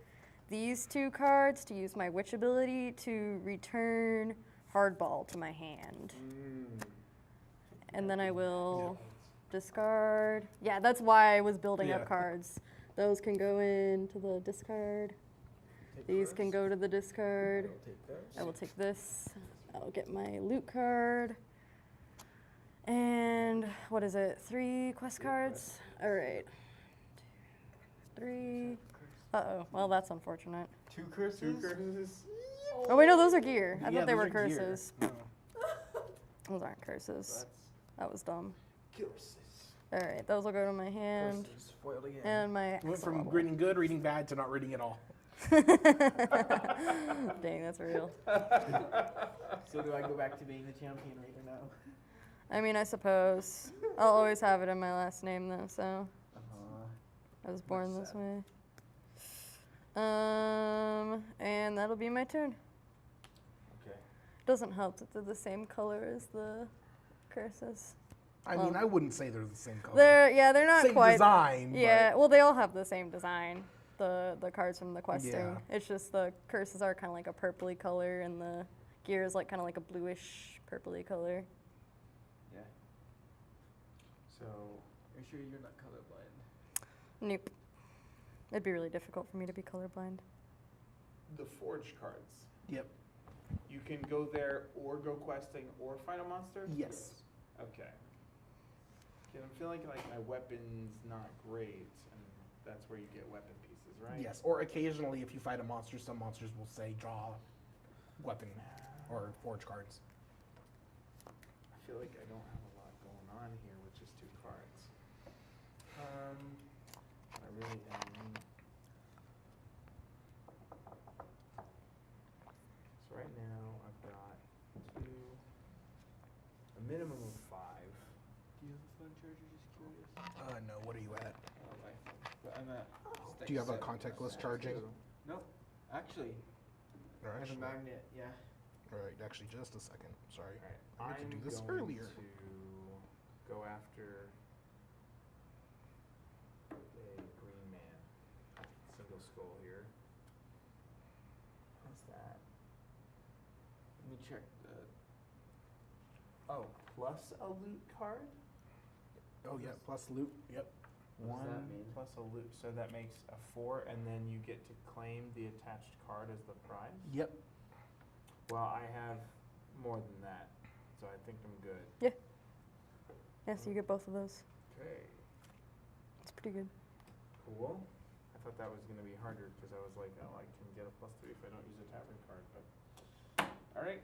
these 2 cards to use my witch ability to return Hardball to my hand. And then I will discard. Yeah, that's why I was building Yeah. up cards. Those can go into the discard. Take These can first. go to the discard. I'll take those. I will take this. I'll get my loot card. And what is it? 3 quest cards? All right. 2, 3. Uh-oh. Well, that's unfortunate. 2 curses. 2 curses. Oh, wait, no, those are gear. I Yeah, thought they those were are gear. curses. Oh. Those aren't curses. That was dumb. Curses. All right, those will go to my hand Curses. Foiled again. and my Went from axolotl. reading good, reading bad, to not reading at all. Dang, that's real. So do I go back to being the champion reader now? I mean, I suppose. I'll always have it in my last name, though, so I was born That's this way. And that'll be my turn. Okay. Doesn't help that they're the same color as the curses. I mean, Well, I wouldn't say they're the same color. They're not Same quite. design. Yeah, well, they all have the same design. The cards from the questing. Yeah. It's just the curses are kind of like a purpley color, and the gear is like kind of like a bluish purpley color. Yeah. So Are you sure you're not colorblind? Nope. It'd be really difficult for me to be colorblind. the forge cards. Yep. You can go there or go questing or find a monster? Yes. Okay. 'Cause I'm feeling like my weapon's not great, and that's where you get weapon pieces, right? Yes. Or occasionally, if you fight a monster, some monsters will say draw weapon or forge cards. I feel like I don't have a lot going on here with just 2 cards. I really am. So right now I've got 2, a minimum of 5. Do you have a phone charger? Just curious. No. What are you at? My phone. But I'm at. Do you have a 7%. contactless charging? Nope. Actually, Or I have a actually, magnet. Yeah. all right. Actually, just a second. Sorry. Alright, I meant to I'm do this going earlier. to go after a green man. Single skull here. What's that? Let me check the. Oh, plus a loot card? Oh yeah. Plus loot. Yep. What does that 1 mean? plus a loot, so that makes a 4, and then you get to claim the attached card as the prize? Yep. Well, I have more than that, so I think I'm good. Yeah, so you get both of those. Okay, It's pretty good. cool. I thought that was gonna be harder, because I was like, oh, I can get a +3 if I don't use a tavern card, but, alright.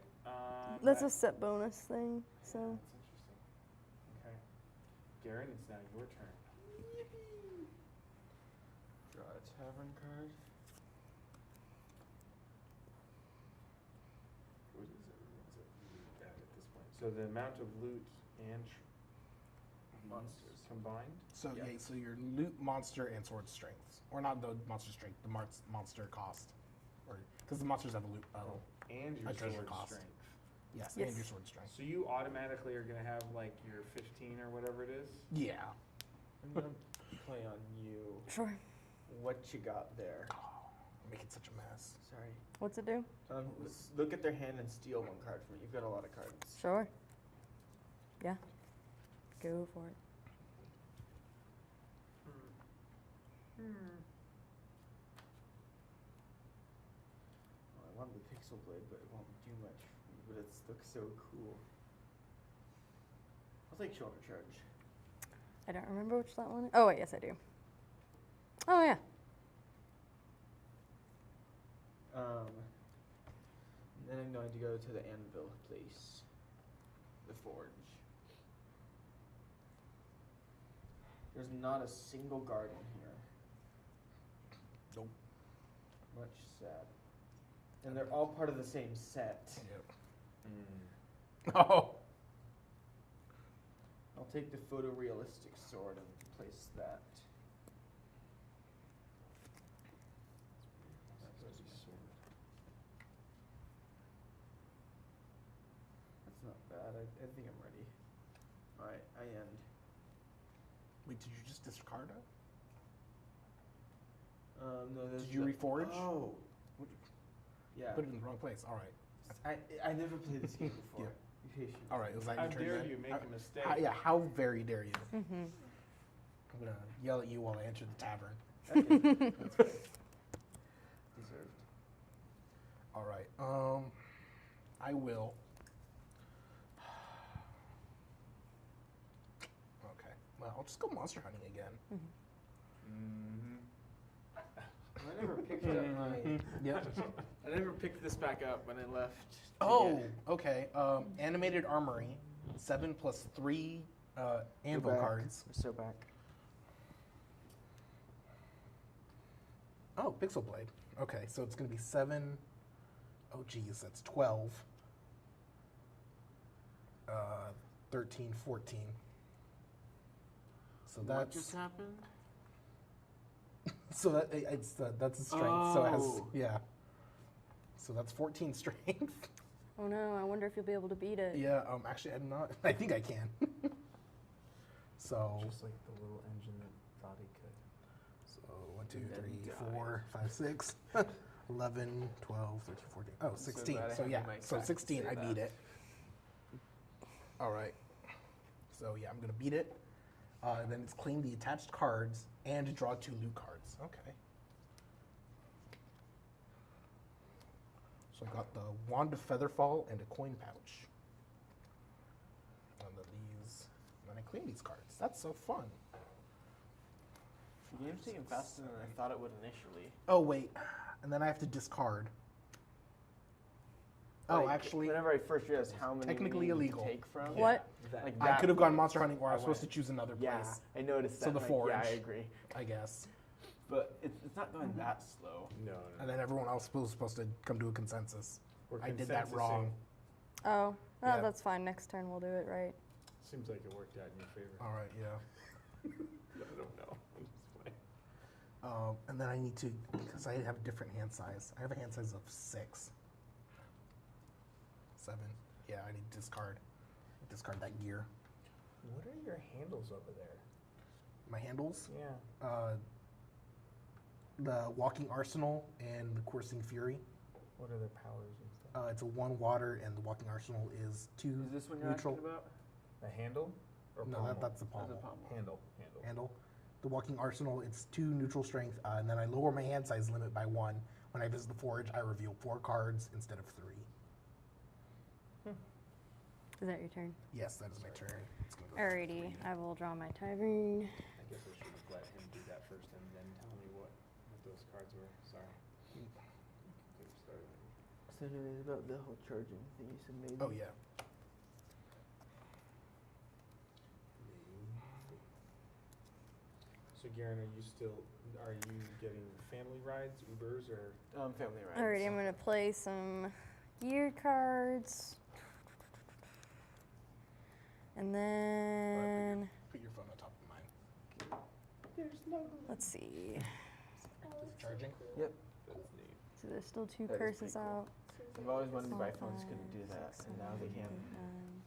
That's a set bonus thing, so. That's interesting. Okay. Garen, it's now your turn. Draw a tavern card. What is everyone's loot at this point? So the amount of loot and Monsters. combined? So Yep. yeah. So your loot, monster, and sword strengths, or not the monster strength, the monster cost, or because the monsters have a loot. Oh. And your A treasure sword cost. strength. Yes. Yes. And your sword strength. So you automatically are gonna have like your 15 or whatever it is? Yeah. I'm gonna play on you. Sure. What you got there? Oh, I'm making such a mess. What's it do? Look at their hand and steal 1 card from me. You've got a lot of cards. Sure. Yeah. Go for it. Well, I want the pixel blade, but it won't do much for me. But it looks so cool. I'll take shoulder charge. I don't remember which that one is. Oh, wait, yes, I do. Oh, yeah. And then I'm going to go to the anvil place. The forge. There's not a single garden here. Nope. Much sad. And they're all part of the same set. Yep. Mm. Oh. I'll take the photorealistic sword and place that. That's not bad. I think I'm ready. Alright, I end. Wait, did you just discard it? No, there's Did you the- reforge? Oh. Yeah. Put it in the wrong place. All right. I never played this game before. Yeah. All right, was that How your turn dare then? you make a mistake? Yeah, how very dare you? Mm-hmm. I'm gonna yell at you while I enter the tavern. Okay. That's fair. Deserved. All right. I will. Okay. Well, I'll just go monster hunting again. I never picked up my. Yep. I never picked this back up when I left. to Oh, get- okay. Animated armory, 7 plus 3 anvil Go back. cards. We're so back. Oh, pixel blade. Okay, so it's gonna be 7. Oh, geez, that's 12. 13, 14. So What that's just happened? so that it's that's a strength. So it has Oh. yeah. So that's 14 strength. Oh no, I wonder if you'll be able to beat it. Yeah. Actually, I'm not. I think I can. So Just like the little engine that thought he could. so 1, 2, And then 3, die. 4, 5, 6, 11, 12, 13, 14. Oh, so 16. glad I So have yeah. the mic So back to 16. say I that. beat it. All right. So yeah, I'm gonna beat it. Then it's claim the attached cards and draw 2 loot cards. Okay. So I got the Wand of Featherfall and a coin pouch. And then then I claim these cards. That's so fun. The game's taking faster than I thought it would initially. Oh wait, and then I have to discard. Oh, Like, actually, whenever I first realized how many technically we needed illegal. to take from. What? Like I that could have gone place, monster hunting, or I was I supposed to went- choose another place. Yeah, I noticed that. So the like, forge. Yeah, I agree. I guess. But it's not going that slow. No, And then everyone else was supposed to come to a consensus. We're I did that consensusing. wrong. Oh, Yeah. that's fine. Next turn we'll do it, right? Seems like it worked out in your favor. All right, yeah. I don't know. I'm just playing. And then I need to, because I have a different hand size. I have a hand size of 6. 7. Yeah, I need to discard that gear. What are your handles over there? My handles, Yeah. the Walking Arsenal and the Coursing Fury. What are their powers and stuff? It's a 1 water, and the Walking Arsenal is 2 Is this one you're neutral. asking about? The handle? Or No, pommel? that's the That's pommel. a pommel. Handle. Handle. The Walking Arsenal, it's 2 neutral strength, and then I lower my hand size limit by 1. When I visit the forge, I reveal 4 cards instead of 3. Is that your turn? Yes, that is my turn. It's gonna go Alrighty, I will draw my Tavern. I guess I should have let him do that first and then tell me what those cards were. Sorry. Could have started. So anyways, about the whole charging thing you said maybe. Oh yeah. So Garen, are you getting family rides, Ubers, or Family rides. Alrighty, I'm gonna play some gear cards. And then, Put your phone on top of mine. let's see. Is it charging? Yep. that's neat? So there's still 2 That is curses pretty cool. out. I've always wanted to buy 4, phones couldn't do that, and now they can. 9,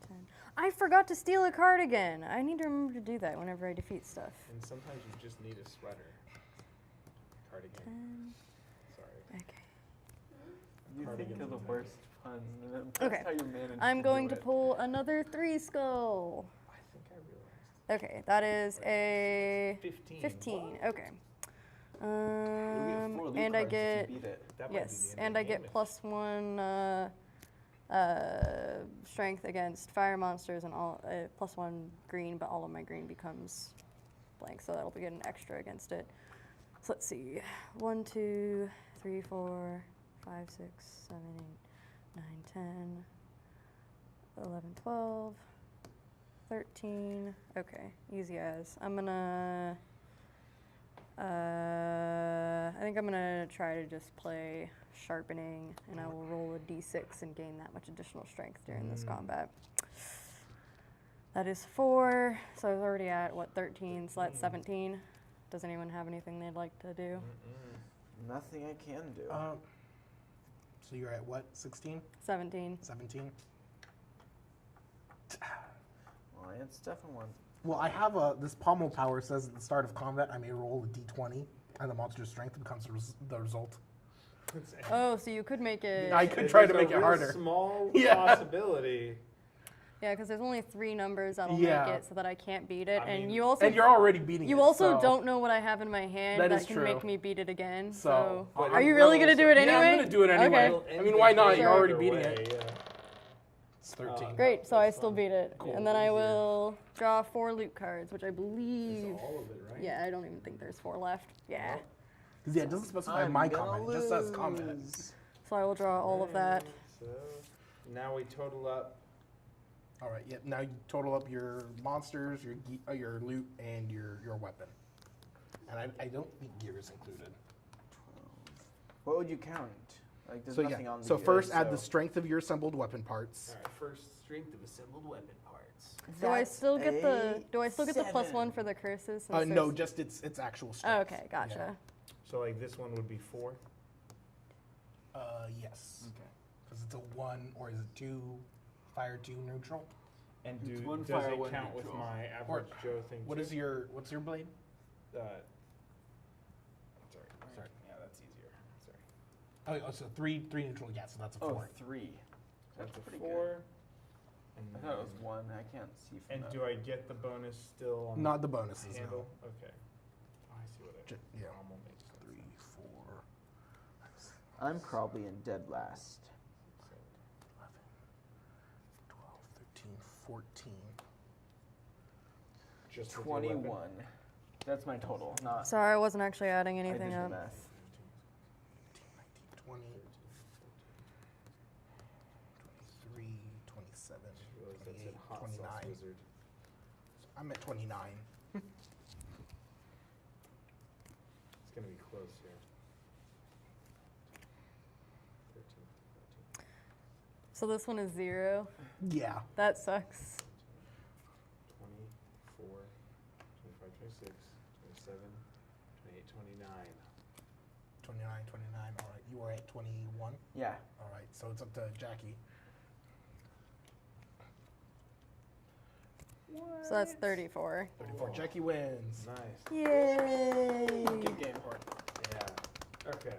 10. I forgot to steal a card again. I need to remember to do that whenever I defeat stuff. And sometimes you just need a sweater. Cardigan. 10. Sorry. Okay. You Cardigans think of the and worst puns, and then Okay. that's how you manage I'm going do to it. pull another 3 skull. I think I realized. Okay, that is a 15. 15. Okay. You'll get 4 loot And I cards if get you beat it. That might be yes, the end and of I the get game. +1 strength against fire monsters and all +1 green, but all of my green becomes blank, so that'll be an extra against it. So let's see, 1, 2, 3, 4, 5, 6, 7, 8, 9, 10, 11, 12, 13. Okay, easy as. I'm gonna. I think I'm gonna try to just play sharpening, and I will roll a d6 and gain that much additional strength during this combat. That is 4, so I was already at, 13, so that's 17. Does anyone have anything they'd like to do? Nothing I can do. So you're at what? 16? 17. 17? Well, and Stefan won. Well, I have this pommel power says at the start of combat I may roll a d20, and the monster's strength becomes the result. Oh, so you could make it. I could try to There's make a it real harder. Small Yeah. possibility Yeah, because there's only 3 numbers that'll Yeah. make it so that I can't beat it. I And mean- you also And you're already beating it. you also so- don't know what I have in my hand That that is can true. make me beat it again. So, So, I'm are you really gonna gonna do it anyway? Yeah, I'm gonna do it anyway. Okay. I mean, why not? You're Sure. already beating it. Yeah. It's 13. Great. So I That's still fun. beat it, Cool. and then I Easier. will draw 4 loot cards, which I It's believe. all of it, right? Yeah, I don't even think there's 4 left. Yeah. Well, 'Cause, yeah, it doesn't specify I'm my gonna comment. It just says comment. lose. So I will draw all of that. So now we total up. All right. Yep. Now you total up your monsters, your loot, and your weapon. And I don't think gear is included. 12. What would you count? Like, there's So nothing yeah. on the So gear, first, add the so- strength of your assembled weapon parts. All right, first strength of assembled weapon parts. Do I That's still get the a +1 7. for the curses? since No, there's- just its actual Oh, strength. okay, gotcha. So like this one would be 4. Yes. Okay. Because it's a 1 or is it 2? Fire 2 neutral. And It's does 1 fire, it 1 count with neutral. my average Joe thing? What too? is what's your blade? Sorry. Sorry. Yeah, that's easier. Sorry. Oh, so three neutral. Yeah, so that's a 4. 3. That's a pretty 4. And I thought it was then- 1. I can't see from And that. do I get the bonus still on Not the the bonuses. handle? Okay. Oh, I see what I Yeah. Almost makes sense. 3, 4, I'm probably in dead last. 11, 12, 13, 14. Just with your weapon? 21. That's my total, not. Sorry, I wasn't actually adding I anything did the up. math. 18, 19, 20, 23, 27, Just realized that 28, said hot sauce 29. wizard. I'm at 29. It's gonna be close here. 13, 14. So this one is 0. Yeah. That sucks. 24, 25, 26, 27, 28, 29. 29, 29. All right. You are at 21. Yeah. All right. So it's up to Jackie. So that's 34. 34. Jackie wins. Nice. Yay! Good game, Court. Yeah. Okay.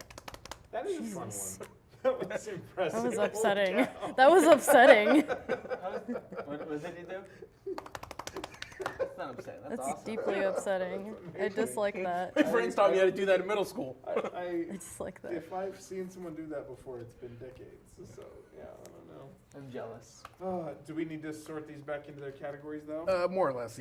That is a fun one. That was impressive. That was Holy upsetting. cow. That was upsetting. What did he do? That's not upsetting. That's, That's awesome. deeply upsetting. I dislike that. My friends taught me how to do that in middle school. I dislike that. If I've seen someone do that before, it's been decades. So, yeah, I don't know. I'm jealous. Do we need to sort these back into their categories, though? More or less.